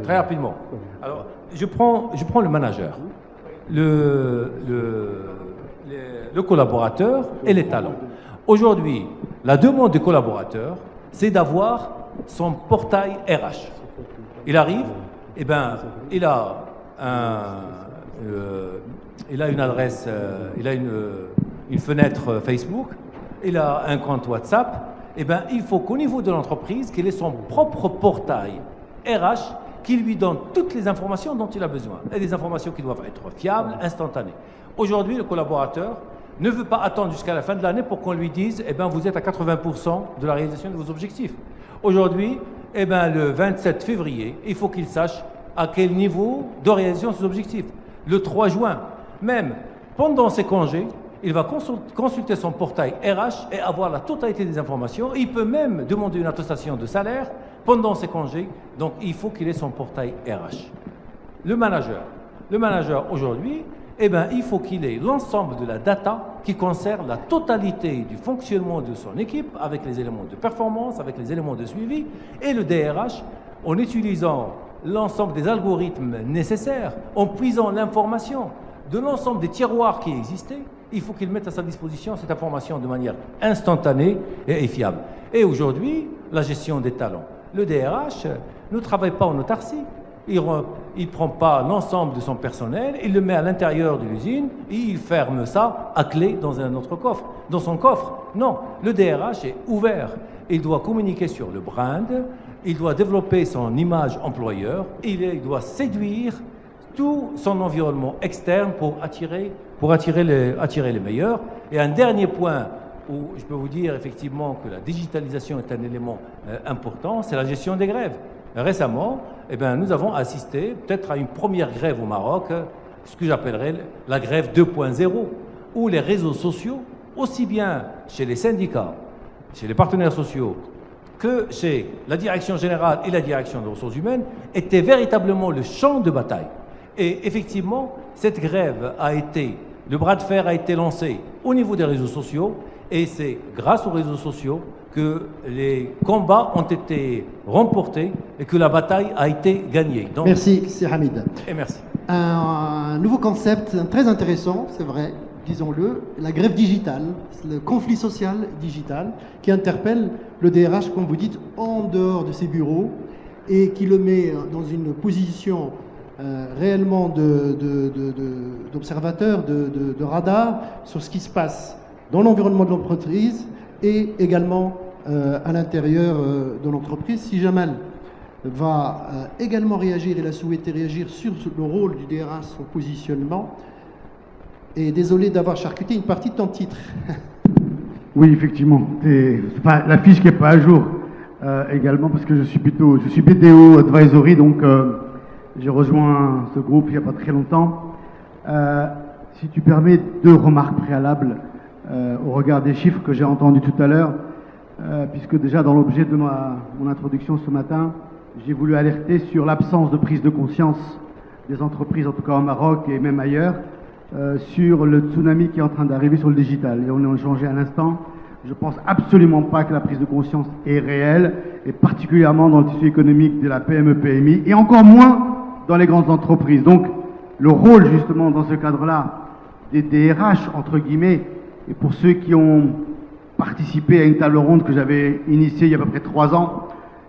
Très rapidement. Alors, je prends le manager, le collaborateur et les talents. Aujourd'hui, la demande des collaborateurs, c'est d'avoir son portail RH. Il arrive, il a une adresse, il a une fenêtre Facebook, il a un compte WhatsApp. Il faut qu'au niveau de l'entreprise, qu'il ait son propre portail RH qui lui donne toutes les informations dont il a besoin. Et des informations qui doivent être fiables, instantanées. Aujourd'hui, le collaborateur ne veut pas attendre jusqu'à la fin de l'année pour qu'on lui dise vous êtes à 80% de la réalisation de vos objectifs. Aujourd'hui, le 27 février, il faut qu'il sache à quel niveau de réalisation de ses objectifs. Le 3 juin, même pendant ses congés, il va consulter son portail RH et avoir la totalité des informations. Il peut même demander une attestation de salaire pendant ses congés. Donc, il faut qu'il ait son portail RH. Le manager aujourd'hui, il faut qu'il ait l'ensemble de la data qui concerne la totalité du fonctionnement de son équipe, avec les éléments de performance, avec les éléments de suivi, et le DRH, en utilisant l'ensemble des algorithmes nécessaires, en puisant l'information de l'ensemble des tiroirs qui existaient, il faut qu'il mette à sa disposition cette information de manière instantanée et fiable. Et aujourd'hui, la gestion des talents. Le DRH ne travaille pas en autarcie. Il ne prend pas l'ensemble de son personnel, il le met à l'intérieur de l'usine et il ferme ça à clé dans un autre coffre. Dans son coffre, non. Le DRH est ouvert. Il doit communiquer sur le brand, il doit développer son image employeur, il doit séduire tout son environnement externe pour attirer les meilleurs. Et un dernier point où je peux vous dire effectivement que la digitalisation est un élément important, c'est la gestion des grèves. récemment, eh bien, nous avons assisté peut-être à une première grève au Maroc, ce que j'appellerais la grève 2.0, où les réseaux sociaux, aussi bien chez les syndicats, chez les partenaires sociaux, que chez la direction générale et la direction des ressources humaines, étaient véritablement le champ de bataille. Et effectivement, cette grève le bras de fer a été lancé au niveau des réseaux sociaux, et c'est grâce aux réseaux sociaux que les combats ont été remportés et que la bataille a été gagnée. Donc, merci, c'est Hamid. Et merci. Un nouveau concept très intéressant, c'est vrai, disons-le, la grève digitale, le conflit social digital qui interpelle le DRH, comme vous dites, en dehors de ses bureaux et qui le met dans une position réellement d'observateur, de radar sur ce qui se passe dans l'environnement de l'entreprise et également à l'intérieur de l'entreprise. Si Jamal va également réagir, il a souhaité réagir sur le rôle du DRH, son positionnement. Et désolé d'avoir charcuté une partie de ton titre. Oui, effectivement. C'est pas la fiche qui n'est pas à jour également parce que je suis BDO Advisory, donc j'ai rejoint ce groupe il n'y a pas très longtemps. Si tu permets, 2 remarques préalables au regard des chiffres que j'ai entendus tout à l'heure, puisque déjà dans l'objet de mon introduction ce matin, j'ai voulu alerter sur l'absence de prise de conscience des entreprises, en tout cas au Maroc et même ailleurs, sur le tsunami qui est en train d'arriver sur le digital. Et on a échangé à l'instant. Je ne pense absolument pas que la prise de conscience est réelle, et particulièrement dans le tissu économique de la PME-PMI, et encore moins dans les grandes entreprises. Donc, le rôle, justement, dans ce cadre-là, des DRH, entre guillemets, et pour ceux qui ont participé à une table ronde que j'avais initiée il y a à peu près 3 ans,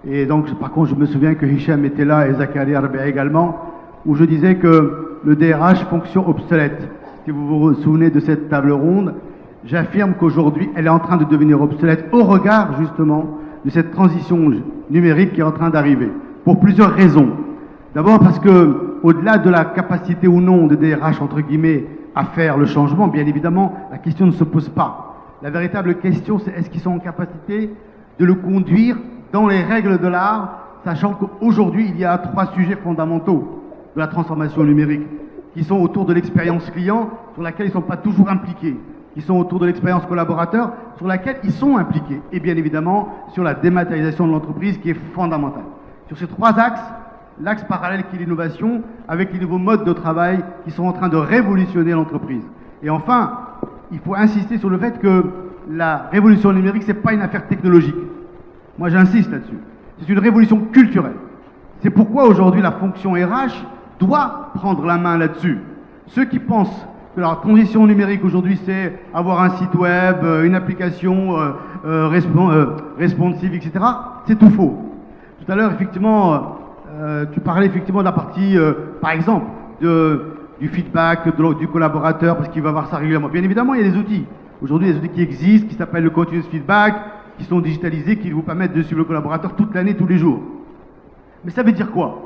et donc, par contre, je me souviens que Hicham était là et Zakaria Arbea également, où je disais que le DRH, fonction obsolète. Si vous vous souvenez de cette table ronde, j'affirme qu'aujourd'hui, elle est en train de devenir obsolète au regard, justement, de cette transition numérique qui est en train d'arriver, pour plusieurs raisons. D'abord parce que, au-delà de la capacité ou non de DRH, entre guillemets, à faire le changement, bien évidemment, la question ne se pose pas. La véritable question, c'est est-ce qu'ils sont en capacité de le conduire dans les règles de l'art, sachant qu'aujourd'hui, il y a 3 sujets fondamentaux de la transformation numérique, qui sont autour de l'expérience client, sur laquelle ils ne sont pas toujours impliqués, qui sont autour de l'expérience collaborateur, sur laquelle ils sont impliqués, et bien évidemment sur la dématérialisation de l'entreprise, qui est fondamentale. Sur ces 3 axes, l'axe parallèle qui est l'innovation, avec les nouveaux modes de travail qui sont en train de révolutionner l'entreprise. Et enfin, il faut insister sur le fait que la révolution numérique, ce n'est pas une affaire technologique. Moi, j'insiste là-dessus. C'est une révolution culturelle. C'est pourquoi aujourd'hui la fonction RH doit prendre la main là-dessus. Ceux qui pensent que la transition numérique aujourd'hui, c'est avoir un site web, une application responsive, etc., c'est tout faux. Tout à l'heure, effectivement, tu parlais effectivement de la partie, par exemple, du feedback du collaborateur, parce qu'il va avoir ça régulièrement. Bien évidemment, il y a des outils. Aujourd'hui, il y a des outils qui existent, qui s'appellent le continuous feedback, qui sont digitalisés, qui vous permettent de suivre le collaborateur toute l'année, tous les jours. Mais ça veut dire quoi?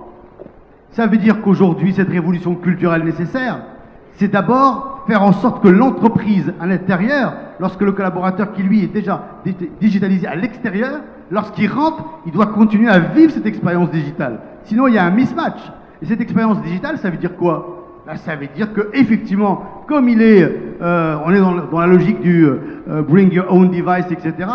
Ça veut dire qu'aujourd'hui, cette révolution culturelle nécessaire, c'est d'abord faire en sorte que l'entreprise à l'intérieur, lorsque le collaborateur qui lui est déjà digitalisé à l'extérieur, lorsqu'il rentre, il doit continuer à vivre cette expérience digitale. Sinon, il y a un mismatch. Et cette expérience digitale, ça veut dire quoi? Ben, ça veut dire qu'effectivement, comme on est dans la logique du bring your own device, etc.,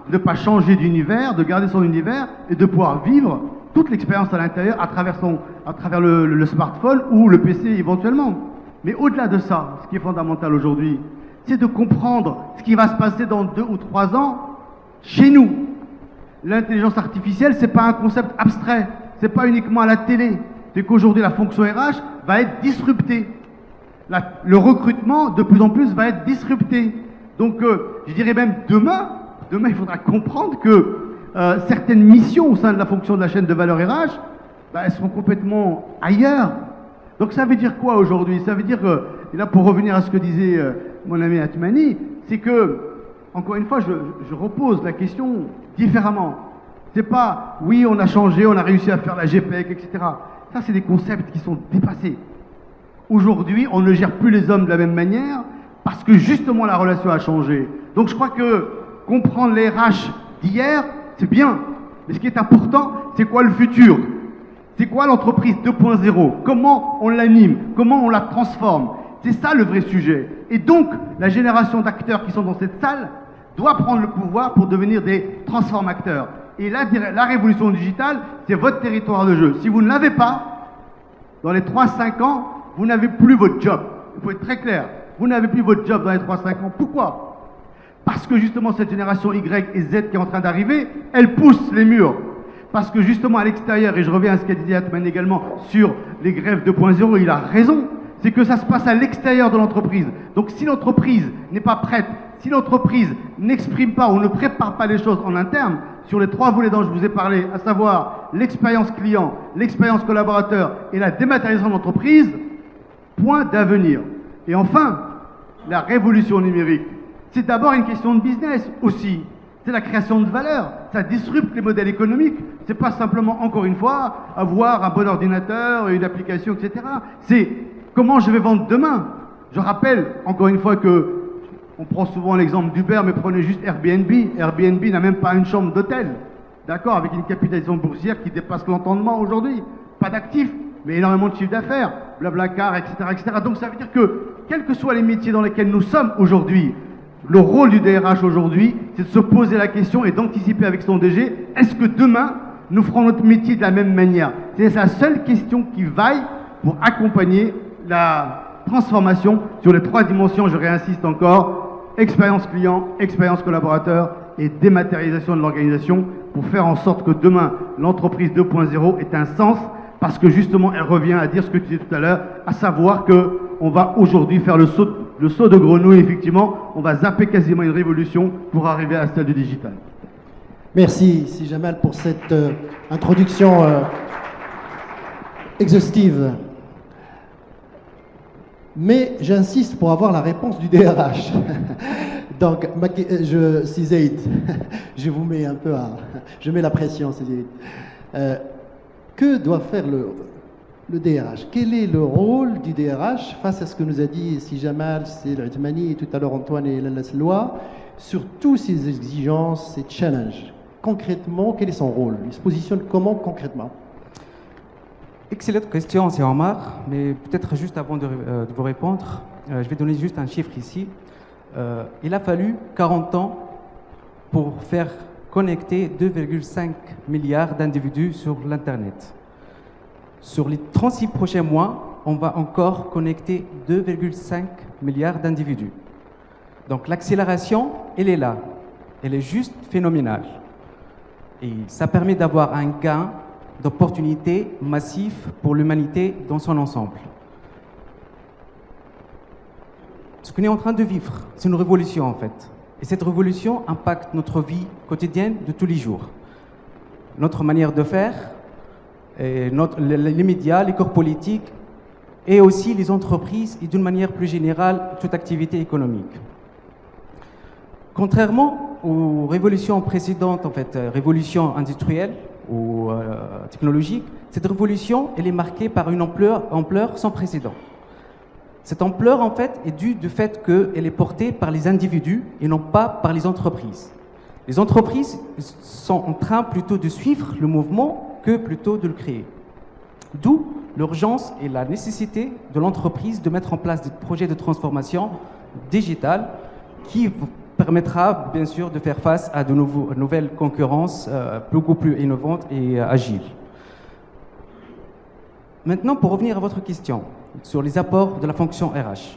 de ne pas changer d'univers, de garder son univers et de pouvoir vivre toute l'expérience à l'intérieur à travers le smartphone ou le PC éventuellement. Mais au-delà de ça, ce qui est fondamental aujourd'hui, c'est de comprendre ce qui va se passer dans 2 ou 3 ans chez nous. L'intelligence artificielle, ce n'est pas un concept abstrait, ce n'est pas uniquement à la télé. C'est qu'aujourd'hui, la fonction RH va être disruptée. Le recrutement, de plus en plus, va être disrupté. Donc, je dirais même demain, il faudra comprendre que certaines missions au sein de la fonction de la chaîne de valeur RH, elles seront complètement ailleurs. Donc ça veut dire quoi aujourd'hui? Ça veut dire que, et là pour revenir à ce que disait mon ami Atmani, c'est que, encore une fois, je repose la question différemment. C'est pas, oui, on a changé, on a réussi à faire la GPEC, etc. Ça, c'est des concepts qui sont dépassés. Aujourd'hui, on ne gère plus les hommes de la même manière parce que justement la relation a changé. Donc je crois que comprendre les RH d'hier, c'est bien. Mais ce qui est important, c'est quoi le futur? C'est quoi l'entreprise 2.0? Comment on l'anime? Comment on la transforme? C'est ça le vrai sujet. Et donc, la génération d'acteurs qui sont dans cette salle doit prendre le pouvoir pour devenir des transformateurs. Et la révolution digitale, c'est votre territoire de jeu. Si vous ne l'avez pas, dans les 3-5 ans, vous n'avez plus votre job. Il faut être très clair. Vous n'avez plus votre job dans les 3-5 ans. Pourquoi? Parce que justement, cette génération Y et Z qui est en train d'arriver, elle pousse les murs. Parce que justement, à l'extérieur, et je reviens à ce qu'a dit Atman également sur les grèves 2.0, il a raison, c'est que ça se passe à l'extérieur de l'entreprise. Donc si l'entreprise n'est pas prête, si l'entreprise n'exprime pas ou ne prépare pas les choses en interne, sur les 3 volets dont je vous ai parlé, à savoir l'expérience client, l'expérience collaborateur et la dématérialisation de l'entreprise, point d'avenir. Et enfin, la révolution numérique, c'est d'abord une question de business aussi. C'est la création de valeur. Ça disrupte les modèles économiques. C'est pas simplement, encore une fois, avoir un bon ordinateur, une application, etc. C'est comment je vais vendre demain. Je rappelle, encore une fois, que on prend souvent l'exemple d'Uber, mais prenez juste Airbnb. Airbnb n'a même pas une chambre d'hôtel. D'accord? Avec une capitalisation boursière qui dépasse l'entendement aujourd'hui. Pas d'actifs, mais énormément de chiffre d'affaires. Blablacar, etc., etc. Donc ça veut dire que, quels que soient les métiers dans lesquels nous sommes aujourd'hui, le rôle du DRH aujourd'hui, c'est de se poser la question et d'anticiper avec son DG, est-ce que demain, nous ferons notre métier de la même manière? C'est la seule question qui vaille pour accompagner la transformation sur les 3 dimensions, je réinsiste encore, expérience client, expérience collaborateur et dématérialisation de l'organisation pour faire en sorte que demain, l'entreprise 2.0 ait un sens parce que justement, elle revient à dire ce que tu disais tout à l'heure, à savoir qu'on va aujourd'hui faire le saut de grenouille, effectivement, on va zapper quasiment une révolution pour arriver à celle du digital. Merci, Si Jamal, pour cette introduction exhaustive. Mais j'insiste pour avoir la réponse du DRH. Donc, Si Zaid, je vous mets un peu je mets la pression, Si Zaid. Que doit faire le DRH? Quel est le rôle du DRH face à ce que nous a dit Si Jamal, C'est Atmani et tout à l'heure Antoine et Laslois sur tous ces exigences, ces challenges? Concrètement, quel est son rôle? Il se positionne comment concrètement? Excellente question, c'est Omar, mais peut-être juste avant de vous répondre, je vais donner juste un chiffre ici. Il a fallu 40 ans pour faire connecter 2,5 milliards d'individus sur l'Internet. Sur les 36 prochains mois, on va encore connecter 2,5 milliards d'individus. Donc l'accélération, elle est là. Elle est juste phénoménale. Et ça permet d'avoir un gain d'opportunités massif pour l'humanité dans son ensemble. Ce qu'on est en train de vivre, c'est une révolution en fait. Et cette révolution impacte notre vie quotidienne de tous les jours. Notre manière de faire, et les médias, les corps politiques, et aussi les entreprises, et d'une manière plus générale, toute activité économique. Contrairement aux révolutions précédentes, en fait, révolution industrielle ou technologique, cette révolution, elle est marquée par une ampleur sans précédent. Cette ampleur, en fait, est due du fait qu'elle est portée par les individus et non pas par les entreprises. Les entreprises sont en train plutôt de suivre le mouvement que plutôt de le créer. D'où l'urgence et la nécessité de l'entreprise de mettre en place des projets de transformation digitale qui permettra, bien sûr, de faire face à de nouvelles concurrences beaucoup plus innovantes et agiles. Maintenant, pour revenir à votre question sur les apports de la fonction RH.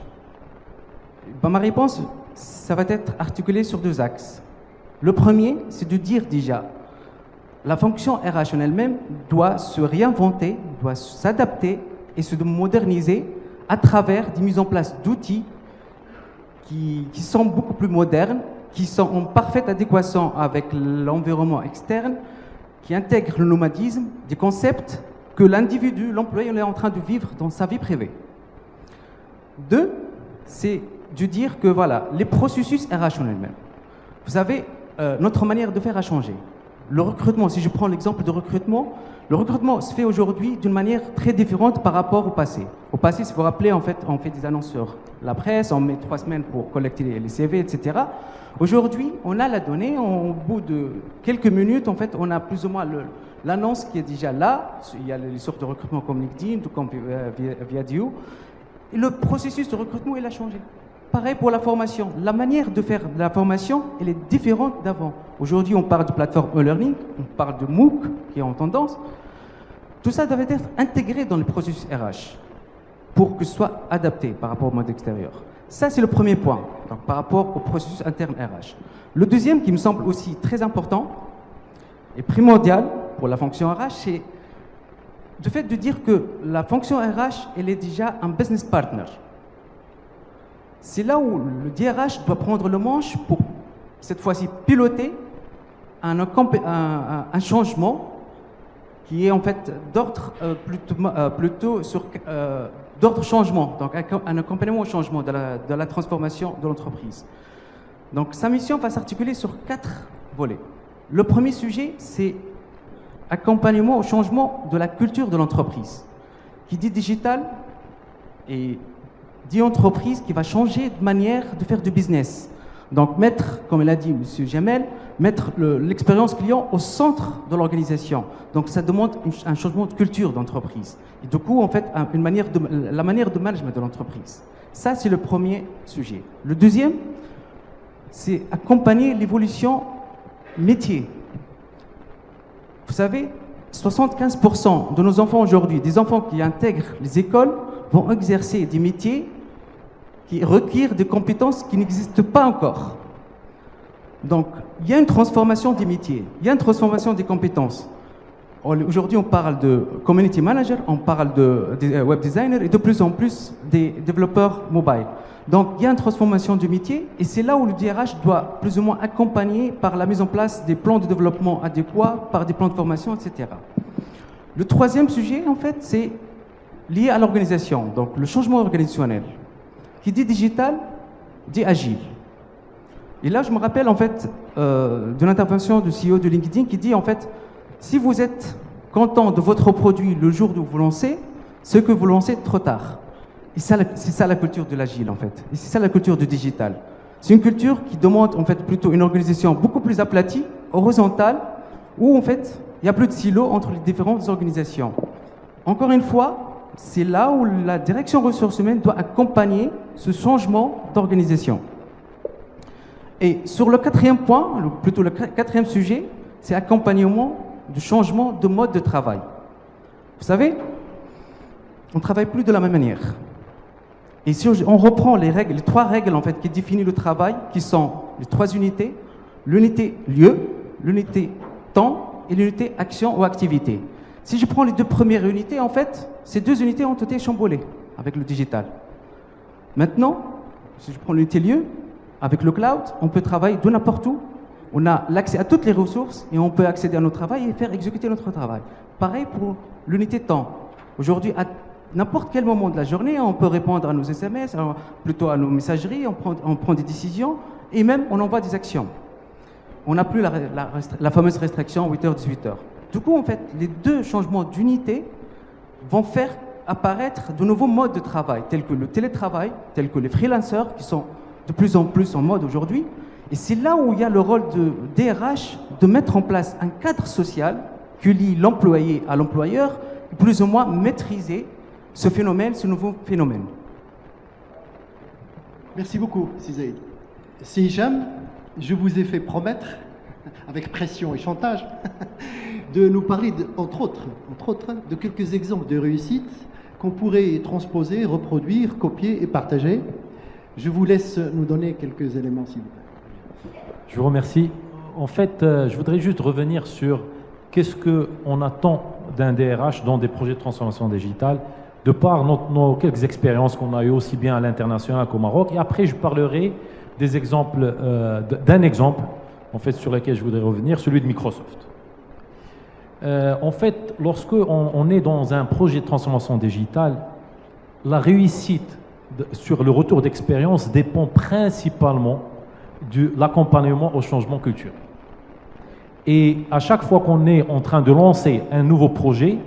Ma réponse, ça va être articulé sur 2 axes. Le premier, c'est de dire déjà, la fonction RH en elle-même doit se réinventer, doit s'adapter et se moderniser à travers des mises en place d'outils qui sont beaucoup plus modernes, qui sont en parfaite adéquation avec l'environnement externe, qui intègrent le nomadisme, des concepts que l'individu, l'employé, est en train de vivre dans sa vie privée. 2, c'est de dire que voilà, les processus RH en elles-mêmes. Vous savez, notre manière de faire a changé. Le recrutement, si je prends l'exemple de recrutement, le recrutement se fait aujourd'hui d'une manière très différente par rapport au passé. Au passé, si vous vous rappelez, en fait, on fait des annonces sur la presse, on met 3 semaines pour collecter les CV, etc. Aujourd'hui, on a la donnée, au bout de quelques minutes, en fait, on a plus ou moins l'annonce qui est déjà là, il y a les sortes de recrutement comme LinkedIn, tout comme Viadio, et le processus de recrutement, il a changé. Pareil pour la formation. La manière de faire de la formation, elle est différente d'avant. Aujourd'hui, on parle de plateforme e-learning, on parle de MOOC qui est en tendance. Tout ça doit être intégré dans le processus RH pour que ce soit adapté par rapport au monde extérieur. Ça, c'est le premier point, donc, par rapport au processus interne RH. Le deuxième, qui me semble aussi très important et primordial pour la fonction RH, c'est le fait de dire que la fonction RH, elle est déjà un business partner. C'est là où le DRH doit prendre le manche pour, cette fois-ci, piloter un changement qui est en fait d'ordre plutôt sur d'ordre changement, donc un accompagnement au changement de la transformation de l'entreprise. Donc sa mission va s'articuler sur 4 volets. Le premier sujet, c'est accompagnement au changement de la culture de l'entreprise. Qui dit digital et dit entreprise qui va changer de manière de faire du business. Donc mettre, comme l'a dit M. Jamel, mettre l'expérience client au centre de l'organisation. Donc ça demande un changement de culture d'entreprise. Et du coup, en fait, la manière de management de l'entreprise. Ça, c'est le premier sujet. Le deuxième, c'est accompagner l'évolution métier. Vous savez, 75% de nos enfants aujourd'hui, des enfants qui intègrent les écoles, vont exercer des métiers qui requièrent des compétences qui n'existent pas encore. Donc, il y a une transformation des métiers, il y a une transformation des compétences. Aujourd'hui, on parle de community manager, on parle de web designers et de plus en plus des développeurs mobile. Donc, il y a une transformation du métier et c'est là où le DRH doit plus ou moins accompagner par la mise en place des plans de développement adéquats, par des plans de formation, etc. Le troisième sujet, en fait, c'est lié à l'organisation, donc le changement organisationnel. Qui dit digital, dit agile. Et là, je me rappelle en fait de l'intervention du CEO de LinkedIn qui dit en fait, si vous êtes content de votre produit le jour où vous lancez, ce que vous lancez trop tard. Et c'est ça la culture de l'agile en fait. Et c'est ça la culture du digital. C'est une culture qui demande en fait plutôt une organisation beaucoup plus aplatie, horizontale, où en fait il n'y a plus de silos entre les différentes organisations. Encore une fois, c'est là où la direction ressources humaines doit accompagner ce changement d'organisation. Et sur le quatrième point, plutôt le quatrième sujet, c'est accompagnement du changement de mode de travail. Vous savez, on ne travaille plus de la même manière. Et si on reprend les 3 règles en fait, qui définissent le travail, qui sont les 3 unités, l'unité lieu, l'unité temps et l'unité action ou activité. Si je prends les 2 premières unités, en fait, ces 2 unités ont été chamboulées avec le digital. Maintenant, si je prends l'unité lieu, avec le cloud, on peut travailler de n'importe où. On a l'accès à toutes les ressources et on peut accéder à notre travail et faire exécuter notre travail. Pareil pour l'unité temps. Aujourd'hui, à n'importe quel moment de la journée, on peut répondre à nos SMS, plutôt à nos messageries, on prend des décisions et même on envoie des actions. On n'a plus la fameuse restriction 8h-18h. Du coup, en fait, les 2 changements d'unité vont faire apparaître de nouveaux modes de travail, tels que le télétravail, tels que les freelancers, qui sont de plus en plus en mode aujourd'hui. Et c'est là où il y a le rôle de DRH de mettre en place un cadre social qui lie l'employé à l'employeur et plus ou moins maîtriser ce phénomène, ce nouveau phénomène. Merci beaucoup, Sizaïd. C'est Hicham, je vous ai fait promettre, avec pression et chantage, de nous parler, entre autres, de quelques exemples de réussite qu'on pourrait transposer, reproduire, copier et partager. Je vous laisse nous donner quelques éléments, s'il vous plaît. Je vous remercie. En fait, je voudrais juste revenir sur qu'est-ce qu'on attend d'un DRH dans des projets de transformation digitale, de par nos quelques expériences qu'on a eues aussi bien à l'international qu'au Maroc. Et après, je parlerai des exemples, d'un exemple, en fait, sur lequel je voudrais revenir, celui de Microsoft. En fait, lorsqu'on est dans un projet de transformation digitale, la réussite sur le retour d'expérience dépend principalement de l'accompagnement au changement culturel. Et à chaque fois qu'on est en train de lancer un nouveau projet,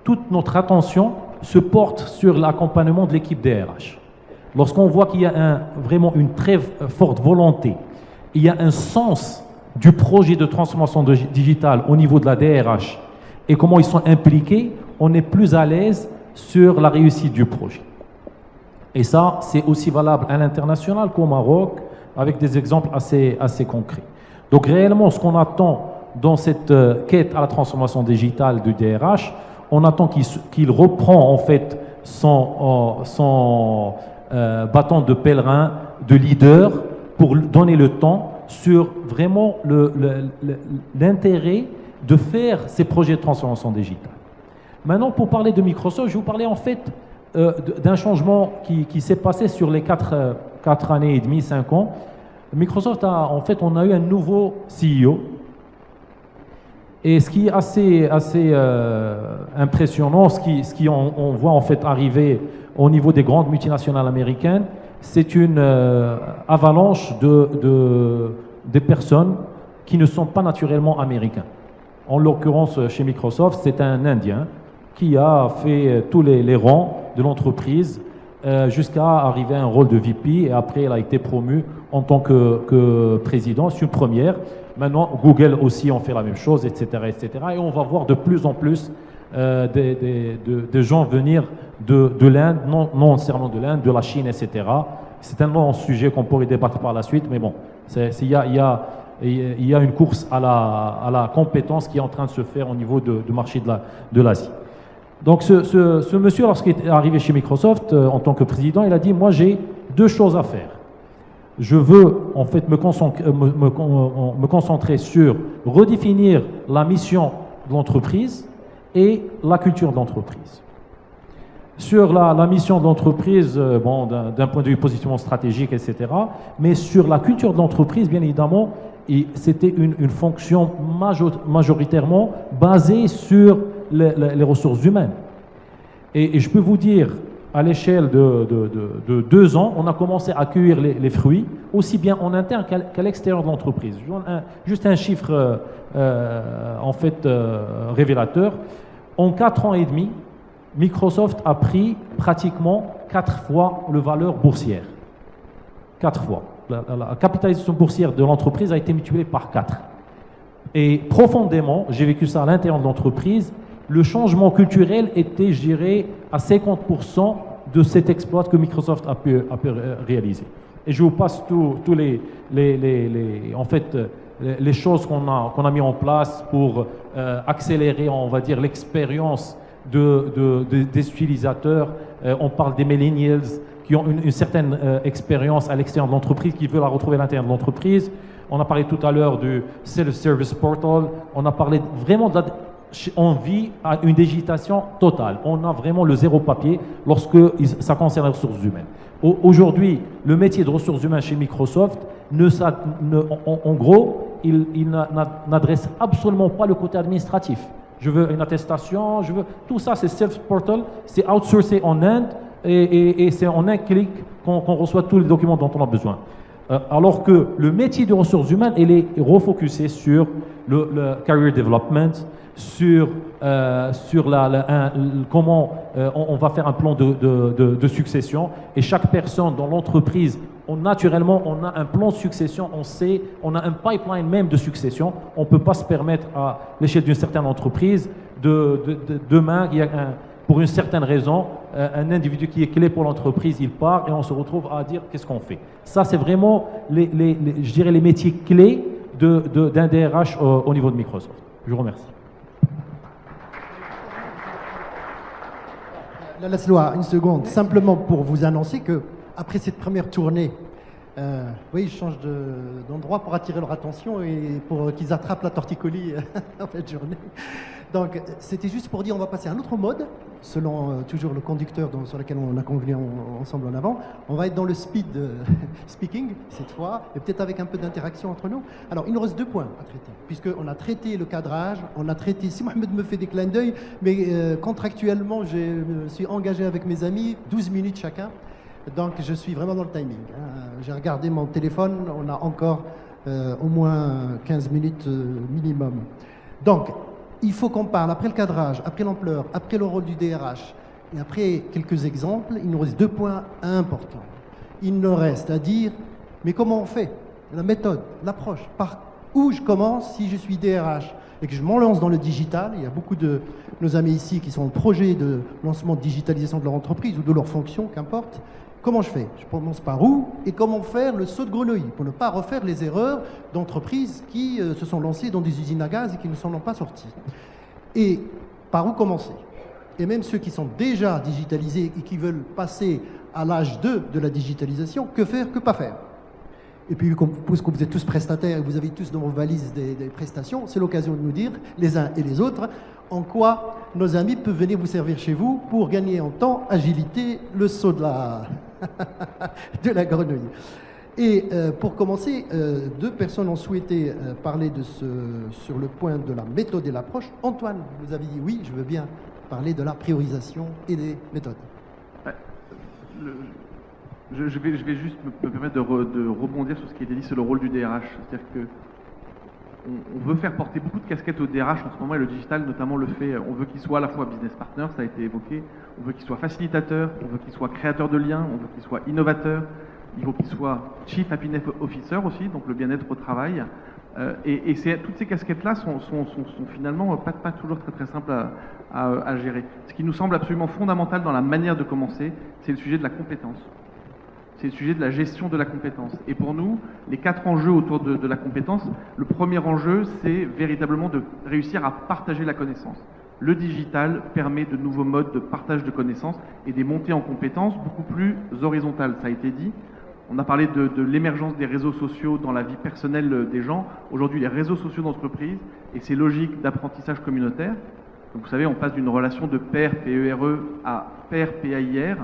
toute notre attention se porte sur l'accompagnement de l'équipe DRH. Lorsqu'on voit qu'il y a vraiment une très forte volonté, il y a un sens du projet de transformation digitale au niveau de la DRH et comment ils sont impliqués, on est plus à l'aise sur la réussite du projet. Et ça, c'est aussi valable à l'international qu'au Maroc, avec des exemples assez concrets. Donc réellement, ce qu'on attend dans cette quête à la transformation digitale du DRH, on attend qu'il reprend en fait son bâton de pèlerin, de leader, pour donner le temps sur vraiment l'intérêt de faire ces projets de transformation digitale. Maintenant, pour parler de Microsoft, je vais vous parler en fait d'un changement qui s'est passé sur les 4 années et demie, 5 ans. Microsoft on a eu un nouveau CEO. Et ce qui est assez impressionnant, ce qui on voit en fait arriver au niveau des grandes multinationales américaines, c'est une avalanche des personnes qui ne sont pas naturellement américains. En l'occurrence, chez Microsoft, c'est un Indien qui a fait tous les rangs de l'entreprise jusqu'à arriver à un rôle de VP, et après, elle a été promue en tant que président. C'est une première. Maintenant, Google aussi en fait la même chose, etc., etc. Et on va voir de plus en plus des gens venir de l'Inde, non nécessairement de l'Inde, de la Chine, etc. C'est un long sujet qu'on pourrait débattre par la suite, mais bon, il y a une course à la compétence qui est en train de se faire au niveau du marché de l'Asie. Donc ce monsieur, lorsqu'il est arrivé chez Microsoft en tant que président, il a dit « Moi, j'ai 2 choses à faire. Je veux en fait me concentrer sur redéfinir la mission de l'entreprise et la culture de l'entreprise. Sur la mission de l'entreprise, d'un point de vue positionnement stratégique, etc., mais sur la culture de l'entreprise, bien évidemment, c'était une fonction majoritairement basée sur les ressources humaines. Et je peux vous dire, à l'échelle de 2 ans, on a commencé à cueillir les fruits, aussi bien en interne qu'à l'extérieur de l'entreprise. Juste un chiffre révélateur. En 4 ans et demi, Microsoft a pris pratiquement 4 fois le valeur boursière. 4 fois. La capitalisation boursière de l'entreprise a été multipliée par 4. Et profondément, j'ai vécu ça à l'intérieur de l'entreprise, le changement culturel était, je dirais, à 50% de cet exploit que Microsoft a pu réaliser. Et je vous passe tous les choses qu'on a mis en place pour accélérer, on va dire, l'expérience des utilisateurs. On parle des millennials qui ont une certaine expérience à l'extérieur de l'entreprise, qui veulent la retrouver à l'intérieur de l'entreprise. On a parlé tout à l'heure du Self-Service Portal. On a parlé vraiment on vit à une digitalisation totale. On a vraiment le zéro papier lorsque ça concerne les ressources humaines. Aujourd'hui, le métier de ressources humaines chez Microsoft, en gros, il n'adresse absolument pas le côté administratif. Je veux une attestation, tout ça, c'est self-portal, c'est outsourcé en Inde et c'est en un clic qu'on reçoit tous les documents dont on a besoin. Alors que le métier de ressources humaines, il est refocusé sur le career development, sur comment on va faire un plan de succession. Et chaque personne dans l'entreprise, naturellement, on a un plan de succession, on a un pipeline même de succession. On ne peut pas se permettre à l'échelle d'une certaine entreprise demain, il y a pour une certaine raison, un individu qui est clé pour l'entreprise, il part et on se retrouve à dire qu'est-ce qu'on fait. Ça, c'est vraiment, je dirais, les métiers clés d'un DRH au niveau de Microsoft. Je vous remercie. Laisse-moi une seconde, simplement pour vous annoncer que après cette première tournée, oui, je change d'endroit pour attirer leur attention et pour qu'ils attrapent la torticolis en fin de journée. Donc, c'était juste pour dire on va passer à un autre mode, selon toujours le conducteur sur lequel on a convenu ensemble en avant. On va être dans le speed speaking cette fois, et peut-être avec un peu d'interaction entre nous. Alors, il nous reste 2 points à traiter, puisqu'on a traité le cadrage, on a traité, si Mohamed me fait des clins d'œil, mais contractuellement, je me suis engagé avec mes amis, 12 minutes chacun. Donc, je suis vraiment dans le timing. J'ai regardé mon téléphone, on a encore au moins 15 minutes minimum. Donc, il faut qu'on parle, après le cadrage, après l'ampleur, après le rôle du DRH, et après quelques exemples, il nous reste 2 points importants. Il nous reste à dire, mais comment on fait? La méthode, l'approche, par où je commence si je suis DRH? et que je m'en lance dans le digital, il y a beaucoup de nos amis ici qui sont en projet de lancement de digitalisation de leur entreprise ou de leur fonction, qu'importe. Comment je fais? Je commence par où? Et comment faire le saut de grenouille pour ne pas refaire les erreurs d'entreprises qui se sont lancées dans des usines à gaz et qui ne s'en sont pas sorties. Et par où commencer? Et même ceux qui sont déjà digitalisés et qui veulent passer à l'âge 2 de la digitalisation, que faire, que pas faire? Et puis, puisque vous êtes tous prestataires et vous avez tous dans vos valises des prestations, c'est l'occasion de nous dire, les uns et les autres, en quoi nos amis peuvent venir vous servir chez vous pour gagner en temps, agilité, le saut de de la grenouille. Et pour commencer, deux personnes ont souhaité parler sur le point de la méthode et l'approche. Antoine, vous avez dit oui, je veux bien parler de la priorisation et des méthodes. Je vais juste me permettre de rebondir sur ce qui a été dit sur le rôle du DRH. C'est-à-dire que on veut faire porter beaucoup de casquettes au DRH en ce moment, et le digital notamment le fait. On veut qu'il soit à la fois business partner, ça a été évoqué, on veut qu'il soit facilitateur, on veut qu'il soit créateur de liens, on veut qu'il soit innovateur, il faut qu'il soit Chief Happiness Officer aussi, donc le bien-être au travail. Et toutes ces casquettes-là sont finalement pas toujours très simples à gérer. Ce qui nous semble absolument fondamental dans la manière de commencer, c'est le sujet de la compétence. C'est le sujet de la gestion de la compétence. Et pour nous, les 4 enjeux autour de la compétence, le premier enjeu, c'est véritablement de réussir à partager la connaissance. Le digital permet de nouveaux modes de partage de connaissances et des montées en compétences beaucoup plus horizontales. Ça a été dit. On a parlé de l'émergence des réseaux sociaux dans la vie personnelle des gens. Aujourd'hui, les réseaux sociaux d'entreprise et ces logiques d'apprentissage communautaire. Donc, vous savez, on passe d'une relation de pair, P-E-R-E, à pair, P-A-I-R.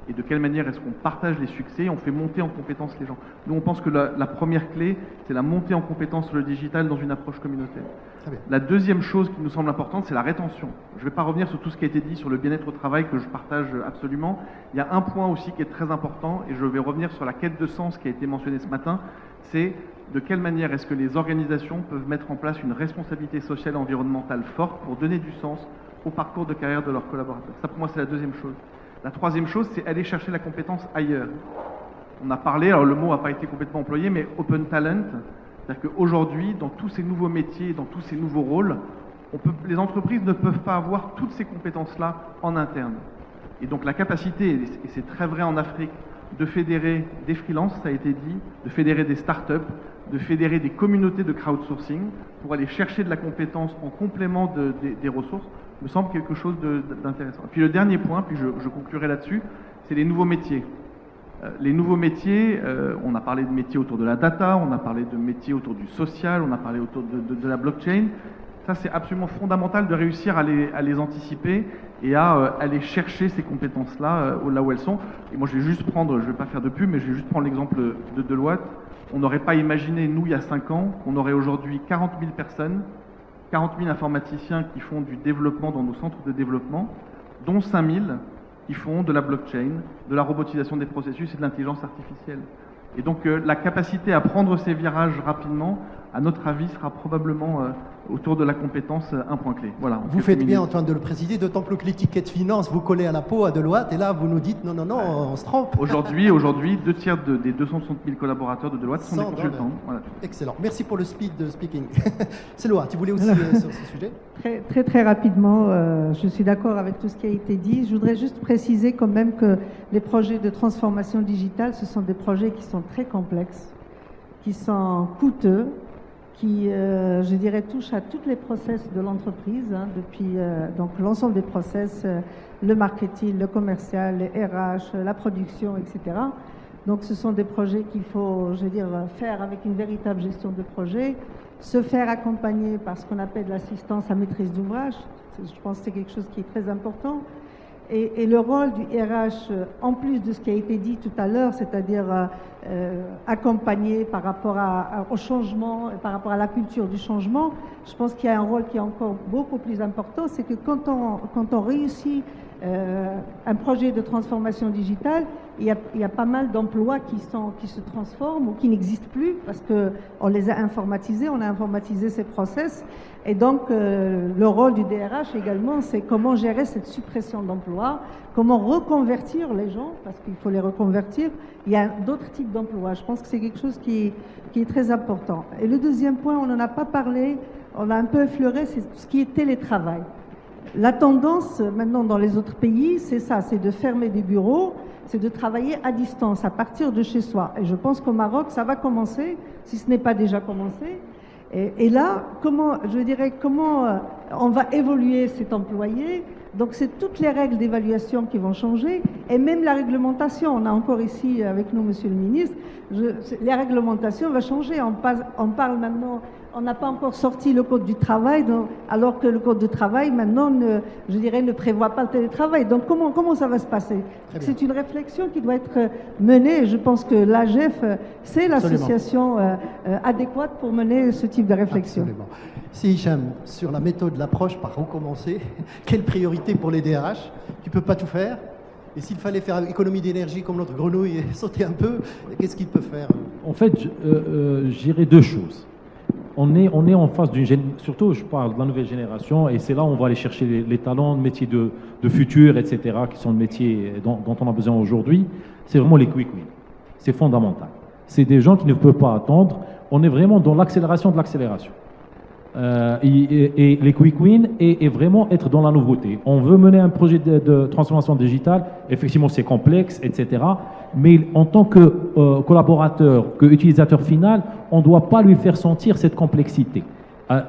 Et de quelle manière est-ce qu'on partage les succès, on fait monter en compétence les gens. Nous, on pense que la première clé, c'est la montée en compétence sur le digital dans une approche communautaire. Très bien. La deuxième chose qui nous semble importante, c'est la rétention. Je ne vais pas revenir sur tout ce qui a été dit sur le bien-être au travail, que je partage absolument. Il y a un point aussi qui est très important, et je vais revenir sur la quête de sens qui a été mentionnée ce matin, c'est de quelle manière est-ce que les organisations peuvent mettre en place une responsabilité sociale et environnementale forte pour donner du sens au parcours de carrière de leurs collaborateurs. Ça, pour moi, c'est la deuxième chose. La troisième chose, c'est aller chercher la compétence ailleurs. On a parlé, alors le mot n'a pas été complètement employé, mais open talent. C'est-à-dire qu'aujourd'hui, dans tous ces nouveaux métiers, dans tous ces nouveaux rôles, les entreprises ne peuvent pas avoir toutes ces compétences-là en interne. Et donc la capacité, et c'est très vrai en Afrique, de fédérer des freelances, ça a été dit, de fédérer des startups, de fédérer des communautés de crowdsourcing pour aller chercher de la compétence en complément des ressources, me semble quelque chose d'intéressant. Et puis le dernier point, puis je conclurai là-dessus, c'est les nouveaux métiers. Les nouveaux métiers, on a parlé de métiers autour de la data, on a parlé de métiers autour du social, on a parlé autour de la blockchain. Ça, c'est absolument fondamental de réussir à les anticiper et à aller chercher ces compétences-là là où elles sont. Et moi, je vais juste prendre, je ne vais pas faire de pub, mais je vais juste prendre l'exemple de Deloitte. On n'aurait pas imaginé, nous, il y a 5 ans, qu'on aurait aujourd'hui 40 000 personnes, 40 000 informaticiens qui font du développement dans nos centres de développement, dont 5 000 qui font de la blockchain, de la robotisation des processus et de l'intelligence artificielle. Et donc la capacité à prendre ces virages rapidement, à notre avis, sera probablement autour de la compétence un point clé. Voilà, vous faites bien, Antoine, de le préciser, d'autant plus que l'étiquette finance vous collez à la peau à Deloitte, et là vous nous dites non, on se trompe. Aujourd'hui, 2 tiers des 260 000 collaborateurs de Deloitte sont des consultants. Voilà. Excellent. Merci pour le speed de speaking. Céloa, tu voulais aussi sur ce sujet? Très rapidement, je suis d'accord avec tout ce qui a été dit. Je voudrais juste préciser quand même que les projets de transformation digitale, ce sont des projets qui sont très complexes, qui sont coûteux, qui, je dirais, touchent à tous les process de l'entreprise, depuis donc l'ensemble des process, le marketing, le commercial, les RH, la production, etc. Donc ce sont des projets qu'il faut, je veux dire, faire avec une véritable gestion de projet, se faire accompagner par ce qu'on appelle l'assistance à maîtrise d'ouvrage. Je pense que c'est quelque chose qui est très important. Et le rôle du RH, en plus de ce qui a été dit tout à l'heure, c'est-à-dire accompagner par rapport au changement, par rapport à la culture du changement, je pense qu'il y a un rôle qui est encore beaucoup plus important, c'est que quand on réussit un projet de transformation digitale, il y a pas mal d'emplois qui se transforment ou qui n'existent plus parce qu'on les a informatisés, on a informatisé ces process. Et donc, le rôle du DRH également, c'est comment gérer cette suppression d'emplois, comment reconvertir les gens, parce qu'il faut les reconvertir. Il y a d'autres types d'emplois. Je pense que c'est quelque chose qui est très important. Et le deuxième point, on n'en a pas parlé, on a un peu effleuré, c'est ce qui est télétravail. La tendance maintenant dans les autres pays, c'est ça, c'est de fermer des bureaux, c'est de travailler à distance, à partir de chez soi. Et je pense qu'au Maroc, ça va commencer, si ce n'est pas déjà commencé. Et là, comment on va évoluer cet employé? Donc c'est toutes les règles d'évaluation qui vont changer, et même la réglementation. On a encore ici avec nous Monsieur le ministre, les réglementations vont changer. On parle maintenant, on n'a pas encore sorti le code du travail, alors que le code du travail maintenant ne prévoit pas le télétravail. Donc comment ça va se passer? C'est une réflexion qui doit être menée, et je pense que l'AGEF, c'est l'association adéquate pour mener ce type de réflexion. Absolument. Si Hicham, sur la méthode, l'approche, par où commencer, quelle priorité pour les DRH? Tu ne peux pas tout faire. Et s'il fallait faire économie d'énergie comme notre grenouille et sauter un peu, qu'est-ce qu'il peut faire? En fait, je dirais deux choses. On est en face surtout je parle de la nouvelle génération, et c'est là où on va aller chercher les talents, les métiers de futur, etc., qui sont les métiers dont on a besoin aujourd'hui. C'est vraiment les quick wins. C'est fondamental. C'est des gens qui ne peuvent pas attendre. On est vraiment dans l'accélération de l'accélération. Et les quick wins et vraiment être dans la nouveauté. On veut mener un projet de transformation digitale, effectivement c'est complexe, etc. Mais en tant que collaborateur, que utilisateur final, on ne doit pas lui faire sentir cette complexité.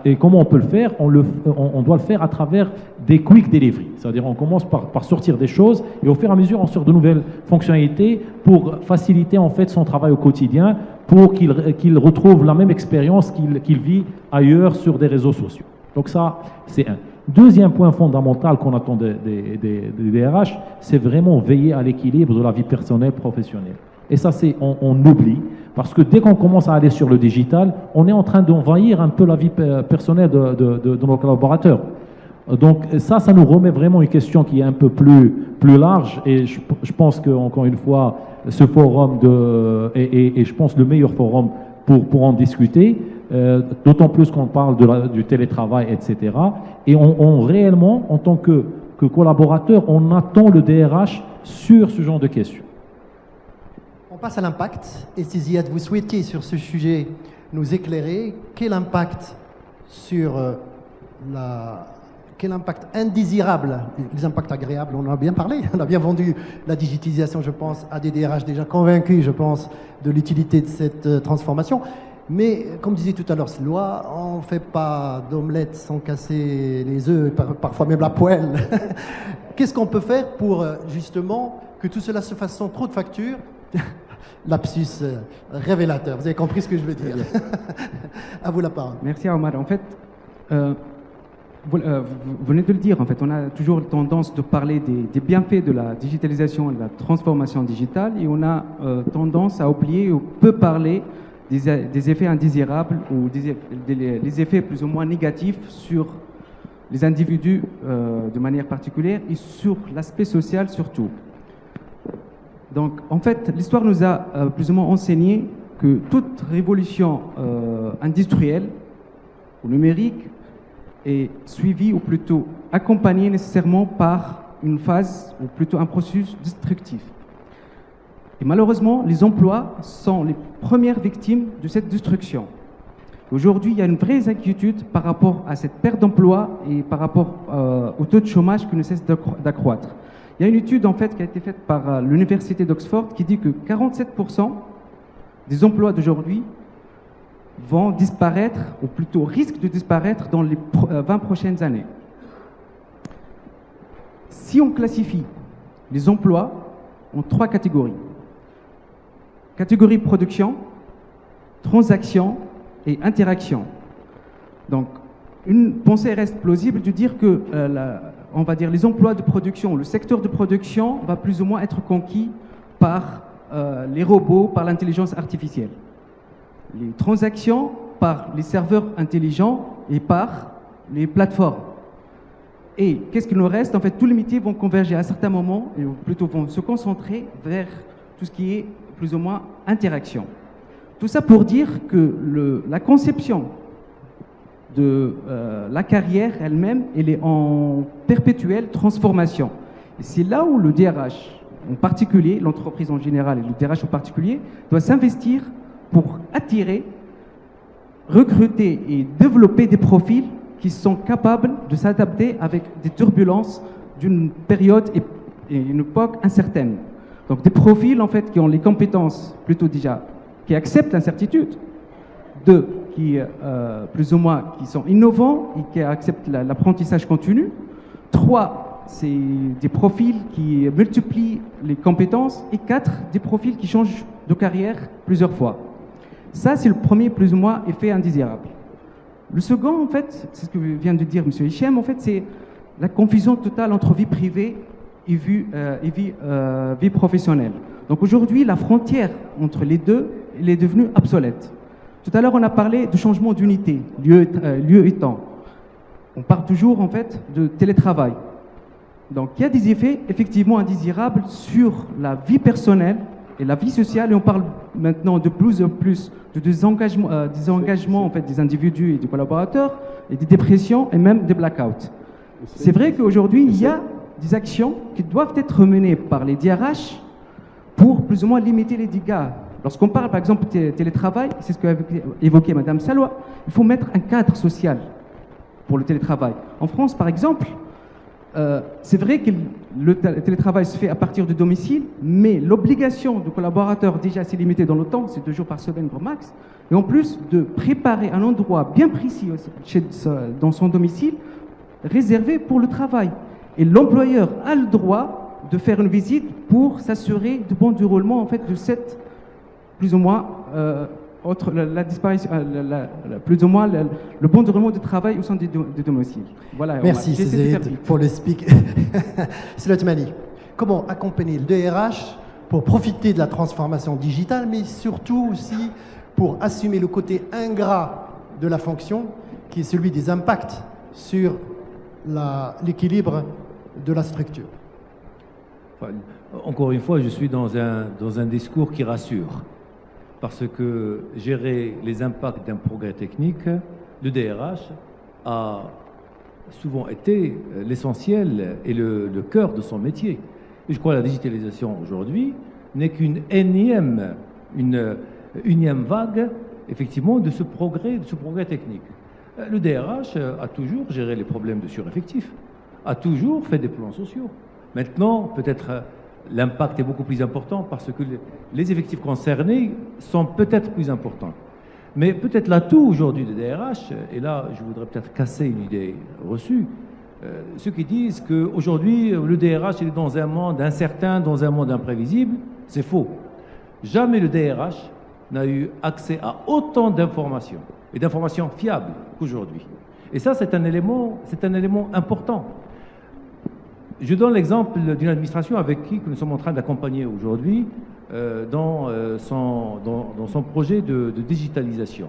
Et comment on peut le faire? On doit le faire à travers des quick delivery. C'est-à-dire on commence par sortir des choses, et au fur et à mesure on sort de nouvelles fonctionnalités pour faciliter en fait son travail au quotidien, pour qu'il retrouve la même expérience qu'il vit ailleurs sur des réseaux sociaux. Donc ça, c'est un. Deuxième point fondamental qu'on attend des DRH, c'est vraiment veiller à l'équilibre de la vie personnelle professionnelle. Et ça, on oublie, parce que dès qu'on commence à aller sur le digital, on est en train d'envahir un peu la vie personnelle de nos collaborateurs. Donc ça nous remet vraiment une question qui est un peu plus large, et je pense qu'encore une fois, ce forum est je pense le meilleur forum pour en discuter, d'autant plus qu'on parle du télétravail, etc. Et on réellement, en tant que collaborateur, on attend le DRH sur ce genre de questions. On passe à l'impact. Et si Ziad, vous souhaitiez sur ce sujet nous éclairer, quel impact quel impact indésirable, les impacts agréables, on en a bien parlé, on a bien vendu la digitalisation, je pense, à des DRH déjà convaincus, je pense, de l'utilité de cette transformation. Mais, comme disait tout à l'heure Siloa, on ne fait pas d'omelette sans casser les œufs, parfois même la poêle. Qu'est-ce qu'on peut faire pour, justement, que tout cela se fasse sans trop de factures? Lapsus révélateur, vous avez compris ce que je veux dire. À vous la parole. Merci Omar. En fait, vous venez de le dire, en fait, on a toujours tendance de parler des bienfaits de la digitalisation et de la transformation digitale, et on a tendance à oublier ou peu parler des effets indésirables ou des effets plus ou moins négatifs sur les individus de manière particulière, et sur l'aspect social surtout. Donc, en fait, l'histoire nous a plus ou moins enseigné que toute révolution industrielle ou numérique est suivie, ou plutôt accompagnée nécessairement par une phase, ou plutôt un processus destructif. Et malheureusement, les emplois sont les premières victimes de cette destruction. Aujourd'hui, il y a une vraie inquiétude par rapport à cette perte d'emploi et par rapport au taux de chômage qui ne cesse d'accroître. Il y a une étude en fait qui a été faite par l'université d'Oxford qui dit que 47% des emplois d'aujourd'hui vont disparaître, ou plutôt risquent de disparaître dans les 20 prochaines années. Si on classifie les emplois en 3 catégories, catégorie production, transaction et interaction. Donc, une pensée reste plausible de dire que on va dire les emplois de production, le secteur de production va plus ou moins être conquis par les robots, par l'intelligence artificielle. Les transactions par les serveurs intelligents et par les plateformes. Et qu'est-ce qu'il nous reste? En fait, tous les métiers vont converger à un certain moment, et plutôt vont se concentrer vers tout ce qui est plus ou moins interaction. Tout ça pour dire que la conception de la carrière elle-même, elle est en perpétuelle transformation. Et c'est là où le DRH en particulier, l'entreprise en général et le DRH en particulier, doit s'investir pour attirer, recruter et développer des profils qui sont capables de s'adapter avec des turbulences d'une période et une époque incertaine. Donc des profils en fait qui ont les compétences plutôt déjà, qui acceptent l'incertitude, deux, qui plus ou moins qui sont innovants et qui acceptent l'apprentissage continu, trois, c'est des profils qui multiplient les compétences, et quatre, des profils qui changent de carrière plusieurs fois. Ça, c'est le premier plus ou moins effet indésirable. Le second, en fait, c'est ce que vient de dire M. Hichem, en fait, c'est la confusion totale entre vie privée et vie professionnelle. Donc aujourd'hui, la frontière entre les deux, elle est devenue obsolète. Tout à l'heure, on a parlé de changement d'unité, lieu et temps. On parle toujours, en fait, de télétravail. Donc il y a des effets effectivement indésirables sur la vie personnelle et la vie sociale, et on parle maintenant de plus en plus de désengagement en fait, des individus et des collaborateurs, et des dépressions et même des blackouts. C'est vrai qu'aujourd'hui, il y a des actions qui doivent être menées par les DRH pour plus ou moins limiter les dégâts. Lorsqu'on parle par exemple de télétravail, c'est ce qu'a évoqué Mme Salwa, il faut mettre un cadre social pour le télétravail. En France, par exemple, c'est vrai que le télétravail se fait à partir du domicile, mais l'obligation du collaborateur déjà assez limitée dans le temps, c'est 2 jours par semaine pour max, et en plus de préparer un endroit bien précis dans son domicile, réservé pour le travail. Et l'employeur a le droit de faire une visite pour s'assurer du bon déroulement en fait, de cette, plus ou moins, la disparition, plus ou moins le bon déroulement du travail au sein du domicile. Voilà. Merci Cézanne pour le speak. Slotimani, comment accompagner le DRH pour profiter de la transformation digitale, mais surtout aussi pour assumer le côté ingrat de la fonction, qui est celui des impacts sur l'équilibre de la structure? Enfin, encore une fois, je suis dans un discours qui rassure. Parce que gérer les impacts d'un progrès technique, le DRH a souvent été l'essentiel et le cœur de son métier. Et je crois que la digitalisation aujourd'hui n'est qu'une énième vague, effectivement, de ce progrès technique. Le DRH a toujours géré les problèmes de sureffectifs, a toujours fait des plans sociaux. Maintenant, peut-être l'impact est beaucoup plus important parce que les effectifs concernés sont peut-être plus importants. Mais peut-être l'atout aujourd'hui des DRH, et là je voudrais peut-être casser une idée reçue, ceux qui disent qu'aujourd'hui le DRH est dans un monde incertain, dans un monde imprévisible, c'est faux. Jamais le DRH n'a eu accès à autant d'informations, et d'informations fiables qu'aujourd'hui. Et ça, c'est un élément important. Je donne l'exemple d'une administration avec qui nous sommes en train d'accompagner aujourd'hui dans son projet de digitalisation.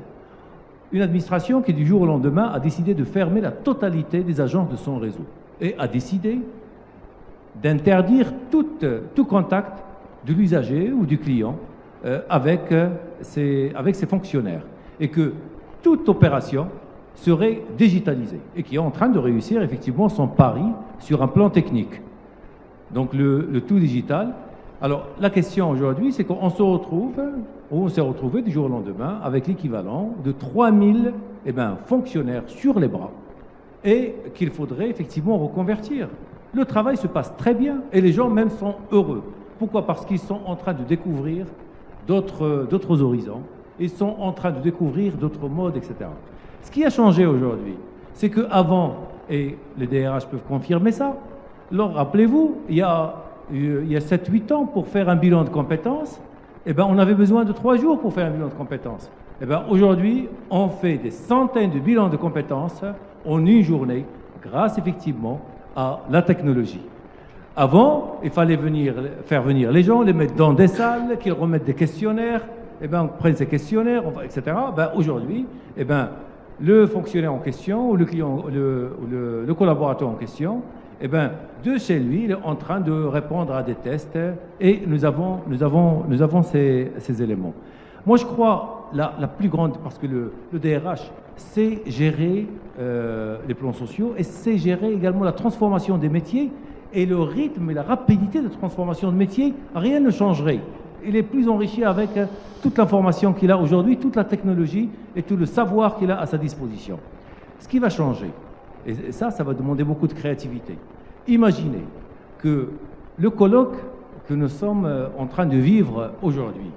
Une administration qui, du jour au lendemain, a décidé de fermer la totalité des agences de son réseau et a décidé d'interdire tout contact de l'usager ou du client avec ses fonctionnaires, et que toute opération serait digitalisée et qui est en train de réussir effectivement son pari sur un plan technique. Donc le tout digital. Alors la question aujourd'hui, c'est qu'on s'est retrouvé du jour au lendemain avec l'équivalent de 3000 fonctionnaires sur les bras et qu'il faudrait effectivement reconvertir. Le travail se passe très bien et les gens même sont heureux. Pourquoi? Parce qu'ils sont en train de découvrir d'autres horizons, ils sont en train de découvrir d'autres modes, etc. Ce qui a changé aujourd'hui, c'est qu'avant, et les DRH peuvent confirmer ça, rappelez-vous, il y a 7-8 ans, pour faire un bilan de compétences, on avait besoin de 3 jours pour faire un bilan de compétences. Aujourd'hui, on fait des centaines de bilans de compétences en une journée, grâce effectivement à la technologie. Avant, il fallait faire venir les gens, les mettre dans des salles, qu'ils remettent des questionnaires, on prenne ces questionnaires, etc. Aujourd'hui, le fonctionnaire en question, ou le client, le collaborateur en question, de chez lui, il est en train de répondre à des tests, et nous avons ces éléments. Moi, je crois la plus grande, parce que le DRH sait gérer les plans sociaux et sait gérer également la transformation des métiers, et le rythme et la rapidité de transformation de métiers, rien ne changerait. il est plus enrichi avec toute l'information qu'il a aujourd'hui, toute la technologie et tout le savoir qu'il a à sa disposition. Ce qui va changer, et ça va demander beaucoup de créativité. Imaginez que le colloque que nous sommes en train de vivre aujourd'hui,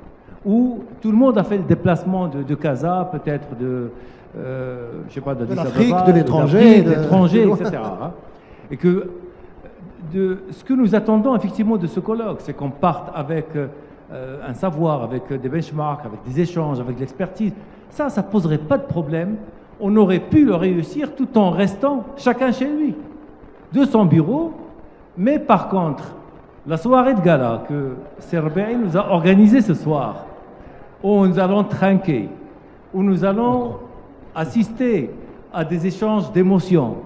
où tout le monde a fait le déplacement de Casa, peut-être de, je sais pas, de l'Afrique, de l'étranger, etc. Hein, et que ce que nous attendons effectivement de ce colloque, c'est qu'on parte avec un savoir, avec des benchmarks, avec des échanges, avec de l'expertise. Ça ne poserait pas de problème. On aurait pu le réussir tout en restant chacun chez lui, de son bureau. Mais par contre, la soirée de gala que Serbeï nous a organisée ce soir, où nous allons trinquer, où nous allons assister à des échanges d'émotions,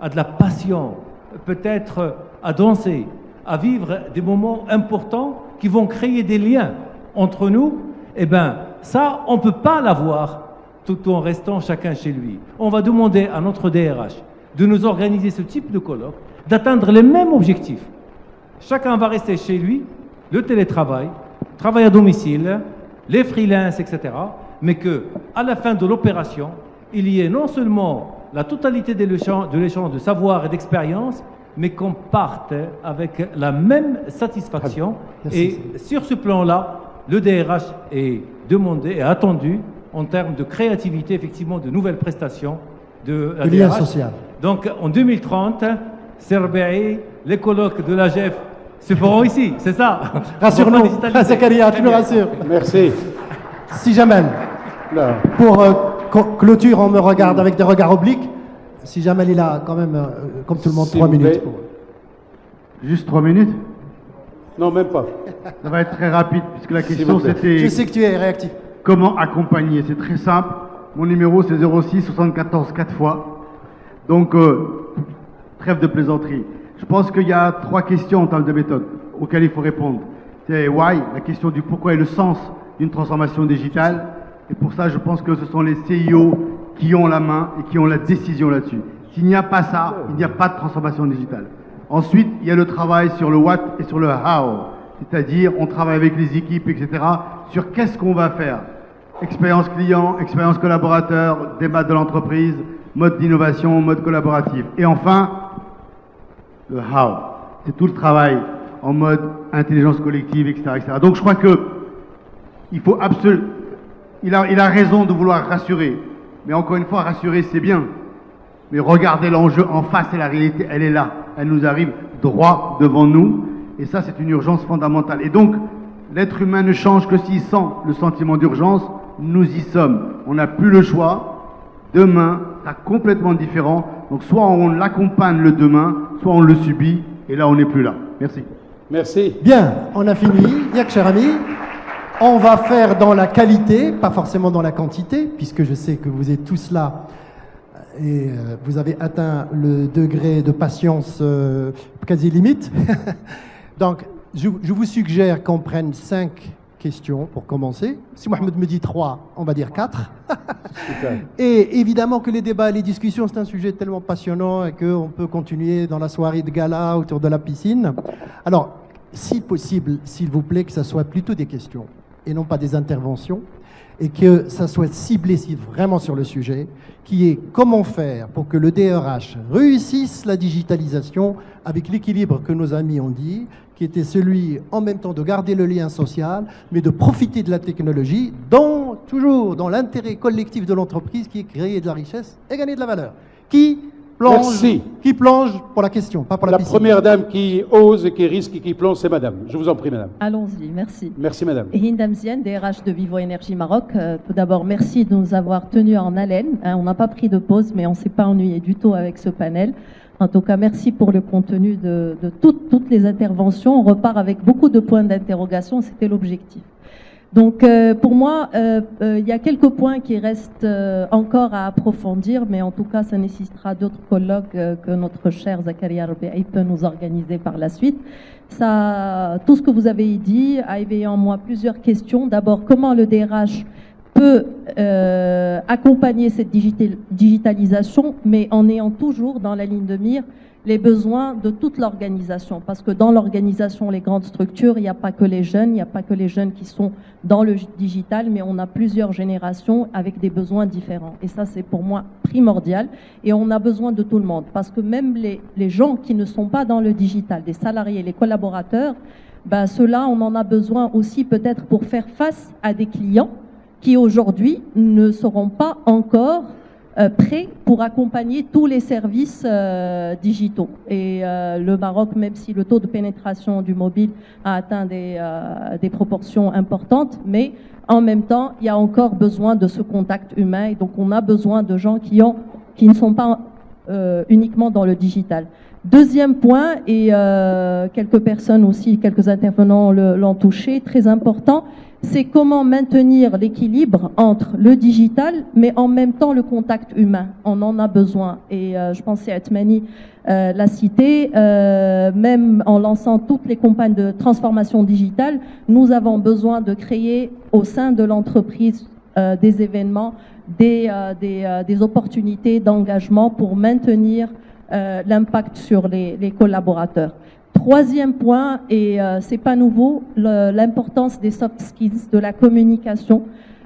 à de la passion, peut-être à danser, à vivre des moments importants qui vont créer des liens entre nous, eh bien, ça, on ne peut pas l'avoir tout en restant chacun chez lui. On va demander à notre DRH de nous organiser ce type de colloque, d'atteindre les mêmes objectifs. Chacun va rester chez lui, le télétravail, travail à domicile, les freelances, etc. Mais qu'à la fin de l'opération, il y ait non seulement la totalité de l'échange de savoir et d'expérience, mais qu'on parte avec la même satisfaction. Et sur ce plan-là, le DRH est demandé et attendu en termes de créativité, effectivement, de nouvelles prestations de la lien DRH. social. Donc, en 2030, Serbeï, les colloques de l'AGF se feront ici, c'est ça. Rassure-nous, Zakaria, tu nous rassures. Merci. Si Jamel, pour clôture, on me regarde avec des regards obliques. Si Jamel, il a quand même, comme tout le monde, 3 minutes. Juste 3 minutes? Non, même pas. Ça va être très rapide, puisque la question c'était... Je sais que tu es réactif. Comment accompagner? C'est très simple. Mon numéro, c'est 06 74 4 fois. Donc, trêve de plaisanterie. Je pense qu'il y a 3 questions en termes de méthode auxquelles il faut répondre. C'est why, la question du pourquoi et le sens d'une transformation digitale. Et pour ça, je pense que ce sont les CIO qui ont la main et qui ont la décision là-dessus. S'il n'y a pas ça, il n'y a pas de transformation digitale. Ensuite, il y a le travail sur le what et sur le how. C'est-à-dire, on travaille avec les équipes, etc. sur qu'est-ce qu'on va faire. Expérience client, expérience collaborateur, débat de l'entreprise, mode d'innovation, mode collaboratif. Et enfin, le how. C'est tout le travail en mode intelligence collective, etc., etc. Donc je crois que il faut absolument... Il a raison de vouloir rassurer. Mais encore une fois, rassurer, c'est bien. Mais regardez l'enjeu en face et la réalité, elle est là. Elle nous arrive droit devant nous. Et ça, c'est une urgence fondamentale. Et donc, l'être humain ne change que s'il sent le sentiment d'urgence. Nous y sommes. On n'a plus le choix. Demain sera complètement différent. Donc, soit on l'accompagne le demain, soit on le subit. Et là, on n'est plus là. Merci. Merci. Bien, on a fini. Yak, cher ami. On va faire dans la qualité, pas forcément dans la quantité, puisque je sais que vous êtes tous là et vous avez atteint le degré de patience quasi limite. Donc, je vous suggère qu'on prenne 5 questions pour commencer. Si Mohamed me dit 3, on va dire 4. Et évidemment que les débats et les discussions, c'est un sujet tellement passionnant et qu'on peut continuer dans la soirée de gala autour de la piscine. Alors, si possible, s'il vous plaît, que ça soit plutôt des questions et non pas des interventions, et que ça soit ciblé vraiment sur le sujet, qui est comment faire pour que le DRH réussisse la digitalisation avec l'équilibre que nos amis ont dit, qui était celui en même temps de garder le lien social, mais de profiter de la technologie, toujours dans l'intérêt collectif de l'entreprise qui est créer de la richesse et gagner de la valeur. Qui plonge pour la question, pas pour la piscine. La première dame qui ose et qui risque et qui plonge, c'est madame. Je vous en prie, madame. Allons-y, merci. Merci, madame. Hind Amziane, DRH de Vivo Énergie Maroc. Tout d'abord, merci de nous avoir tenus en haleine. On n'a pas pris de pause, mais on ne s'est pas ennuyé du tout avec ce panel. En tout cas, merci pour le contenu de toutes les interventions. On repart avec beaucoup de points d'interrogation, c'était l'objectif. Donc, pour moi, il y a quelques points qui restent encore à approfondir, mais en tout cas, ça nécessitera d'autres colloques que notre cher Zakaria Rebei peut nous organiser par la suite. Tout ce que vous avez dit a éveillé en moi plusieurs questions. D'abord, comment le DRH peut accompagner cette digitalisation, mais en ayant toujours dans la ligne de mire les besoins de toute l'organisation. Parce que dans l'organisation, les grandes structures, il n'y a pas que les jeunes, il n'y a pas que les jeunes qui sont dans le digital, mais on a plusieurs générations avec des besoins différents. Et ça, c'est pour moi primordial. Et on a besoin de tout le monde. Parce que même les gens qui ne sont pas dans le digital, des salariés, les collaborateurs, ben, ceux-là, on en a besoin aussi peut-être pour faire face à des clients qui aujourd'hui ne seront pas encore prêts pour accompagner tous les services digitaux. Et le Maroc, même si le taux de pénétration du mobile a atteint des proportions importantes, mais en même temps, il y a encore besoin de ce contact humain. Et donc, on a besoin de gens qui ne sont pas uniquement dans le digital. Deuxième point, et quelques personnes aussi, quelques intervenants l'ont touché, très important, c'est comment maintenir l'équilibre entre le digital, mais en même temps le contact humain. On en a besoin. Et je pense que Atmani l'a cité, même en lançant toutes les campagnes de transformation digitale, nous avons besoin de créer au sein de l'entreprise des événements, des opportunités d'engagement pour maintenir l'impact sur les collaborateurs. Troisième point, et c'est pas nouveau, l'importance des soft skills, de la communication.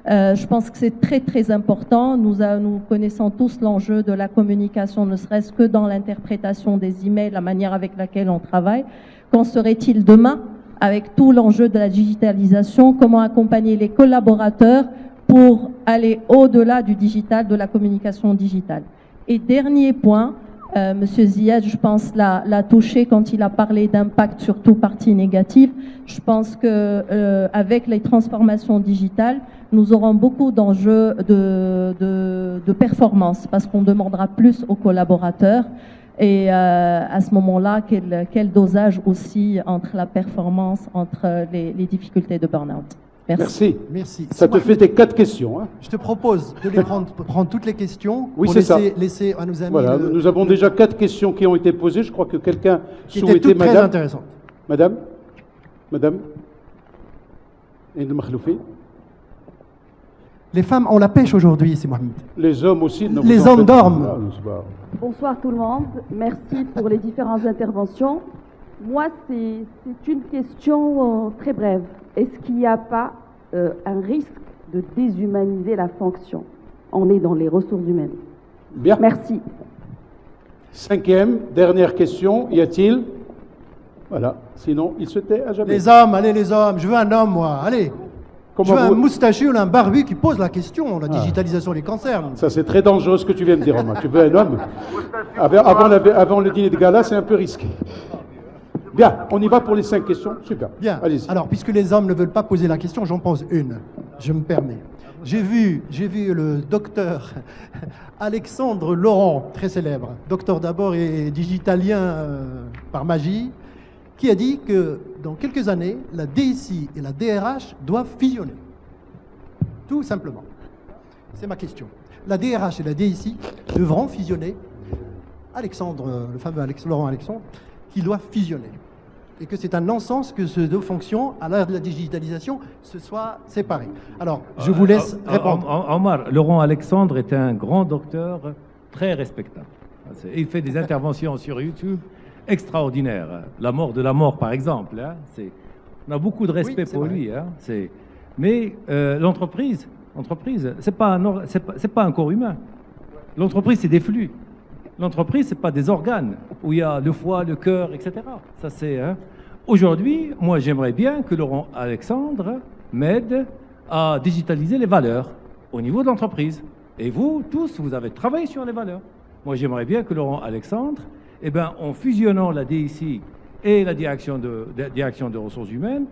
Je pense que c'est très très important. Nous connaissons tous l'enjeu de la communication, ne serait-ce que dans l'interprétation des emails, la manière avec laquelle on travaille. Qu'en serait-il demain avec tout l'enjeu de la digitalisation? Comment accompagner les collaborateurs pour aller au-delà du digital, de la communication digitale? Et dernier point, Monsieur Ziad, je pense, l'a touché quand il a parlé d'impact, surtout partie négative. Je pense que avec les transformations digitales, nous aurons beaucoup d'enjeux de performance parce qu'on demandera plus aux collaborateurs. Et à ce moment-là, quel dosage aussi entre la performance, entre les difficultés de burn-out. Merci. Merci. Ça te fait tes 4 questions. Hein. Je te propose de les prendre toutes les questions oui, pour laisser à nos amis. Voilà, nous avons déjà 4 questions qui ont été posées. Je crois que quelqu'un souhaitait, Madame. Très intéressant. Madame Makhloufi. Les femmes ont la pêche aujourd'hui, c'est Mohamed. Les hommes aussi. Les hommes dorment. Bonsoir tout le monde. Merci pour les différentes interventions. Moi, c'est une question très brève. Est-ce qu'il n'y a pas un risque de déshumaniser la fonction? On est dans les ressources humaines. Bien. Merci. 5e, dernière question. Y a-t-il? Voilà. Sinon, il se tait à jamais. Les hommes, allez les hommes. Je veux un homme, moi. Allez. Je veux un moustachu ou un barbu qui pose la question. La digitalisation les concerne. Ça, c'est très dangereux ce que tu viens de dire, Romain. Tu veux un homme? Avant le dîner de gala, c'est un peu risqué. Bien, on y va pour les 5 questions. Super. Bien. Allez-y. Alors, puisque les hommes ne veulent pas poser la question, j'en pose une. Je me permets. J'ai vu le docteur Alexandre Laurent, très célèbre, docteur d'abord et digitalien par magie, qui a dit que dans quelques années, la DSI et la DRH doivent fusionner. Tout simplement. C'est ma question. La DRH et la DSI devront fusionner. Le fameux Laurent Alexandre, qui doit fusionner. Et que c'est un non-sens que ces deux fonctions, à l'heure de la digitalisation, se soient séparées. Alors, je vous laisse répondre. Omar, Laurent Alexandre est un grand docteur très respectable. Il fait des interventions sur YouTube extraordinaires. La mort de la mort, par exemple. Hein, on a beaucoup de respect pour lui. Hein, mais l'entreprise, c'est pas un corps humain. L'entreprise, c'est des flux. L'entreprise, ce n'est pas des organes où il y a le foie, le cœur, etc. Ça, c'est. Hein. Aujourd'hui, moi, j'aimerais bien que Laurent Alexandre m'aide à digitaliser les valeurs au niveau de l'entreprise. Et vous, tous, vous avez travaillé sur les valeurs. Moi, j'aimerais bien que Laurent Alexandre, en fusionnant la DSI et la direction de ressources humaines,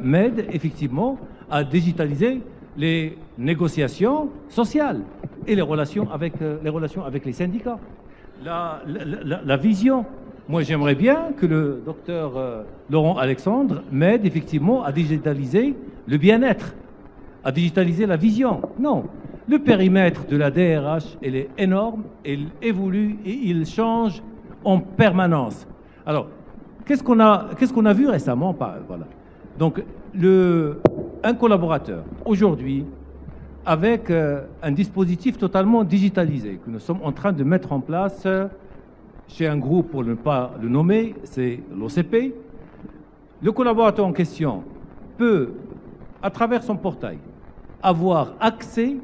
m'aide effectivement à digitaliser les négociations sociales et les relations avec les syndicats. La vision. Moi, j'aimerais bien que le docteur Laurent Alexandre m'aide effectivement à digitaliser le bien-être, à digitaliser la vision. Non, le périmètre de la DRH, il est énorme, il évolue et il change en permanence. Alors, qu'est-ce qu'on a vu récemment? Voilà. Donc, un collaborateur, aujourd'hui, avec un dispositif totalement digitalisé que nous sommes en train de mettre en place chez un groupe, pour ne pas le nommer, c'est l'OCP. Le collaborateur en question peut, à travers son portail, avoir accès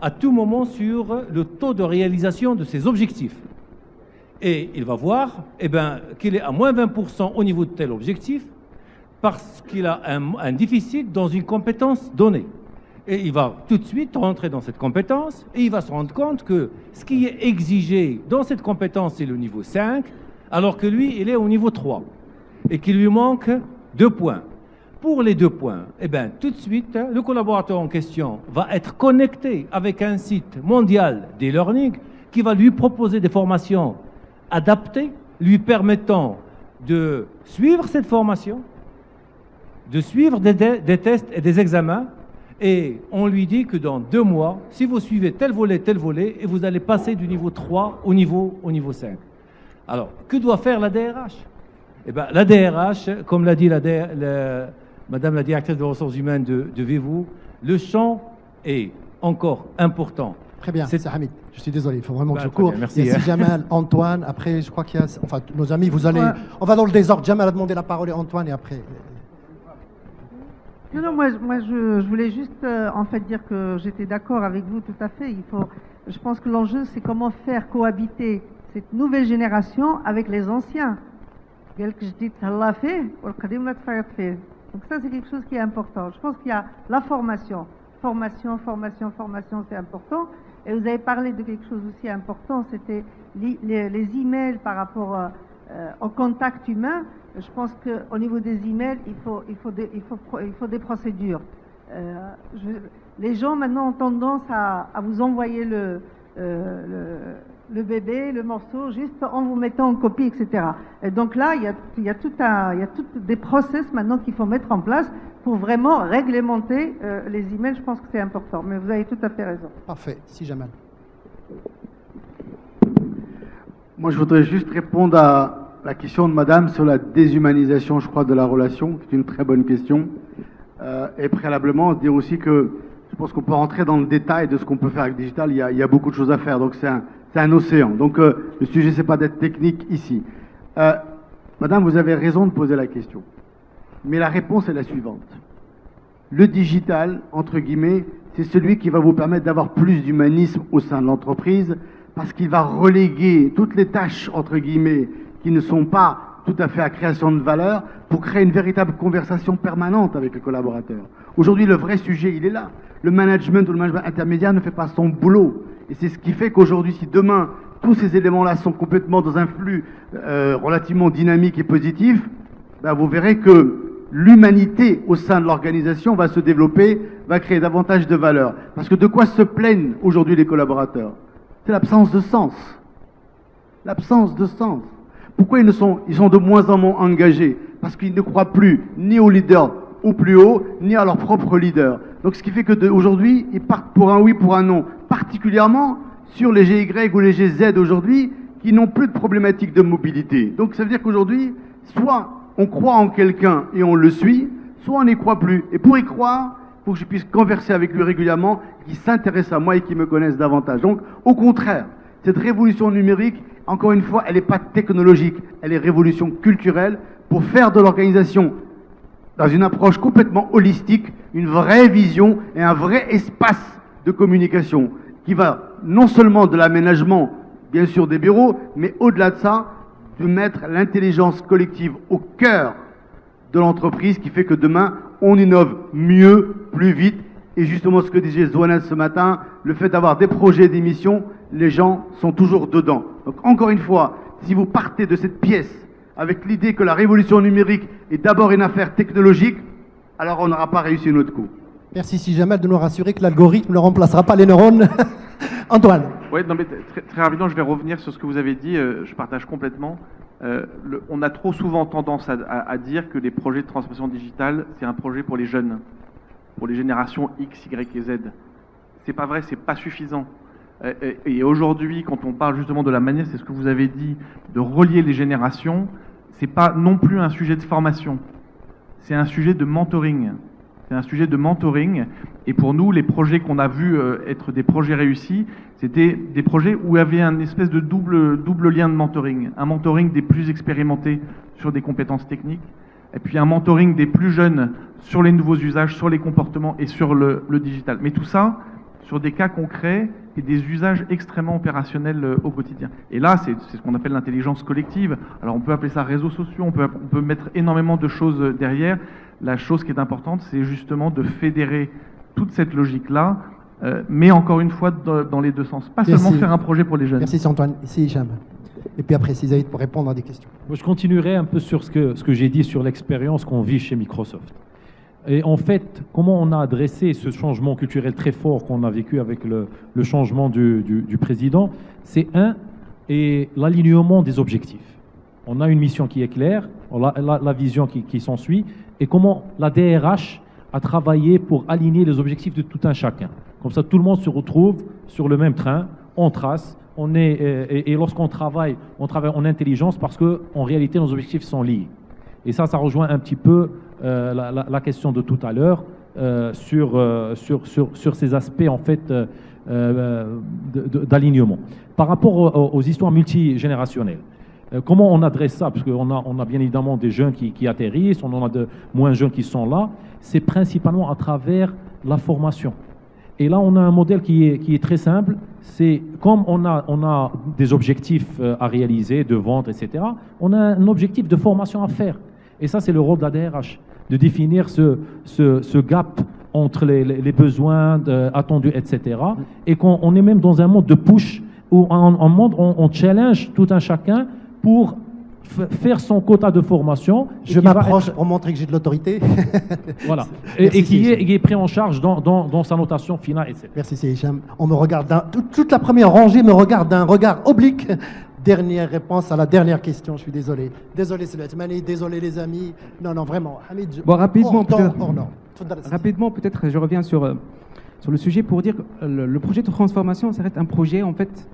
à tout moment sur le taux de réalisation de ses objectifs. Et il va voir qu'il est à moins 20% au niveau de tel objectif parce qu'il a un déficit dans une compétence donnée. Et il va tout de suite rentrer dans cette compétence et il va se rendre compte que ce qui est exigé dans cette compétence, c'est le niveau 5, alors que lui, il est au niveau 3 et qu'il lui manque 2 points. Pour les 2 points, tout de suite, le collaborateur en question va être connecté avec un site mondial d'e-learning qui va lui proposer des formations adaptées, lui permettant de suivre cette formation, de suivre des tests et des examens. Et on lui dit que dans 2 mois, si vous suivez tel volet, et vous allez passer du niveau 3 au niveau 5. Alors, que doit faire la DRH? La DRH, comme l'a dit Madame la directrice des ressources humaines de Vivou, le champ est encore important. Très bien, c'est Hamid. Je suis désolé, il faut vraiment que je cours. Merci. Il y a Jamal, Antoine, après je crois qu'il y a... Enfin, nos amis, vous allez... Ouais. On va dans le désordre. Jamal a demandé la parole et Antoine, et après... Non, moi je voulais juste en fait dire que j'étais d'accord avec vous tout à fait. Je pense que l'enjeu, c'est comment faire cohabiter cette nouvelle génération avec les anciens. Donc ça, c'est quelque chose qui est important. Je pense qu'il y a la formation. Formation, c'est important. Et vous avez parlé de quelque chose aussi important, c'était les emails par rapport au contact humain. Je pense qu'au niveau des emails, il faut des procédures. Les gens maintenant ont tendance à vous envoyer le bébé, le morceau, juste en vous mettant en copie, etc. Et donc là, il y a tout des process maintenant qu'il faut mettre en place pour vraiment réglementer les emails. Je pense que c'est important. Mais vous avez tout à fait raison. Parfait. Si Jamal. Moi, je voudrais juste répondre à la question de Madame sur la déshumanisation, je crois, de la relation. C'est une très bonne question. Et préalablement, dire aussi que je pense qu'on peut rentrer dans le détail de ce qu'on peut faire avec le digital. Il y a beaucoup de choses à faire. Donc, c'est un océan. Donc, le sujet, c'est pas d'être technique ici. Madame, vous avez raison de poser la question. Mais la réponse est la suivante. Le digital, entre guillemets, c'est celui qui va vous permettre d'avoir plus d'humanisme au sein de l'entreprise parce qu'il va reléguer toutes les tâches, entre guillemets, qui ne sont pas tout à fait à création de valeur pour créer une véritable conversation permanente avec les collaborateurs. Aujourd'hui, le vrai sujet, il est là. Le management ou le management intermédiaire ne fait pas son boulot. Et c'est ce qui fait qu'aujourd'hui, si demain, tous ces éléments-là sont complètement dans un flux relativement dynamique et positif, vous verrez que l'humanité au sein de l'organisation va se développer, va créer davantage de valeur. Parce que de quoi se plaignent aujourd'hui les collaborateurs? C'est l'absence de sens. L'absence de sens. Pourquoi ils sont de moins en moins engagés? Parce qu'ils ne croient plus ni aux leaders au plus haut, ni à leur propre leader. Donc ce qui fait qu'aujourd'hui, ils partent pour un oui, pour un non. Particulièrement sur les GY ou les GZ aujourd'hui, qui n'ont plus de problématique de mobilité. Donc ça veut dire qu'aujourd'hui, soit on croit en quelqu'un et on le suit, soit on n'y croit plus. Et pour y croire, il faut que je puisse converser avec lui régulièrement, qu'il s'intéresse à moi et qu'il me connaisse davantage. Donc au contraire, cette révolution numérique, encore une fois, elle n'est pas technologique, elle est révolution culturelle pour faire de l'organisation, dans une approche complètement holistique, une vraie vision et un vrai espace de communication qui va non seulement de l'aménagement, bien sûr, des bureaux, mais au-delà de ça, de mettre l'intelligence collective au cœur de l'entreprise qui fait que demain, on innove mieux, plus vite. Et justement, ce que disait Zouanel ce matin, le fait d'avoir des projets d'émission, les gens sont toujours dedans. Donc encore une fois, si vous partez de cette pièce avec l'idée que la révolution numérique est d'abord une affaire technologique, alors on n'aura pas réussi notre coup. Merci si Jamal de nous rassurer que l'algorithme ne remplacera pas les neurones. Antoine. Oui, non, mais très rapidement, je vais revenir sur ce que vous avez dit. Je partage complètement. On a trop souvent tendance à dire que les projets de transformation digitale, c'est un projet pour les jeunes, pour les générations X, Y et Z. C'est pas vrai, c'est pas suffisant. Et aujourd'hui, quand on parle justement de la manière, c'est ce que vous avez dit, de relier les générations, c'est pas non plus un sujet de formation. C'est un sujet de mentoring. C'est un sujet de mentoring. Et pour nous, les projets qu'on a vus être des projets réussis, C'était des projets où il y avait un espèce de double lien de mentoring. Un mentoring des plus expérimentés sur des compétences techniques, et puis un mentoring des plus jeunes sur les nouveaux usages, sur les comportements et sur le digital. Mais tout ça sur des cas concrets et des usages extrêmement opérationnels au quotidien. Et là, c'est ce qu'on appelle l'intelligence collective. Alors on peut appeler ça réseaux sociaux, on peut mettre énormément de choses derrière. La chose qui est importante, c'est justement de fédérer toute cette logique-là, mais encore une fois dans les deux sens. Pas seulement faire un projet pour les jeunes. Merci Antoine. Ici Hicham. Et puis après, Zaïd pour répondre à des questions. Moi, je continuerai un peu sur ce que j'ai dit sur l'expérience qu'on vit chez Microsoft. Et en fait, comment on a adressé ce changement culturel très fort qu'on a vécu avec le changement du président, c'est et l'alignement des objectifs. On a une mission qui est claire, on a la vision qui s'ensuit, et comment la DRH a travaillé pour aligner les objectifs de tout un chacun. Comme ça, tout le monde se retrouve sur le même train, on trace, et lorsqu'on travaille, on travaille en intelligence parce qu'en réalité, nos objectifs sont liés. Et ça rejoint un petit peu la question de tout à l'heure sur ces aspects en fait d'alignement. Par rapport aux histoires multigénérationnelles, comment on adresse ça? Parce qu'on a bien évidemment des jeunes qui atterrissent, on en a de moins jeunes qui sont là. C'est principalement à travers la formation. Et là, on a un modèle qui est très simple. C'est comme on a des objectifs à réaliser, de vente, etc., on a un objectif de formation à faire. Et ça, c'est le rôle de la DRH, de définir ce gap entre les besoins attendus, etc. Et qu'on est même dans un monde de push, où un monde on challenge tout un chacun pour faire son quota de formation. Je m'approche pour montrer que j'ai de l'autorité. Voilà. Et qui est pris en charge dans sa notation finale, etc. Merci, Hicham. On me regarde toute la première rangée me regarde d'un regard oblique. Dernière réponse à la dernière question, je suis désolé. Désolé, Slouatmani, désolé les amis. Non, vraiment. Hamid, bon, rapidement, peut-être, je reviens sur le sujet pour dire que le projet de transformation, ça reste un projet en fait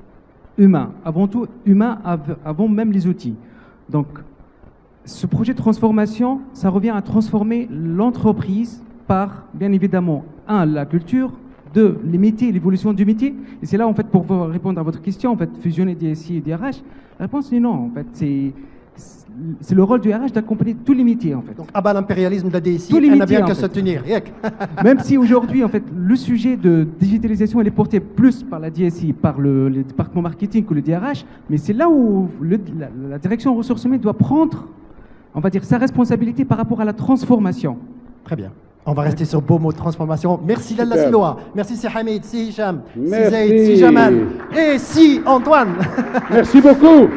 humain. Avant tout, humain avant même les outils. Donc, ce projet de transformation, ça revient à transformer l'entreprise par, bien évidemment, la culture, 2, les métiers, l'évolution du métier. Et c'est là, en fait, pour répondre à votre question, en fait, fusionner DSI et DRH, la réponse est non. En fait, c'est le rôle du RH d'accompagner tous les métiers, en fait. Donc, à bas l'impérialisme de la DSI, elle n'a bien qu'à se tenir. Même si aujourd'hui, en fait, le sujet de digitalisation, elle est porté plus par la DSI, par le département marketing que le DRH, mais c'est là où la direction ressources humaines doit prendre, on va dire, sa responsabilité par rapport à la transformation. Très bien. On va rester sur beau mot de transformation. Merci Lalla Siloa, merci Si Hamid, Si Hicham, Si Zaïd, Si Jamal et Si Antoine. Merci beaucoup.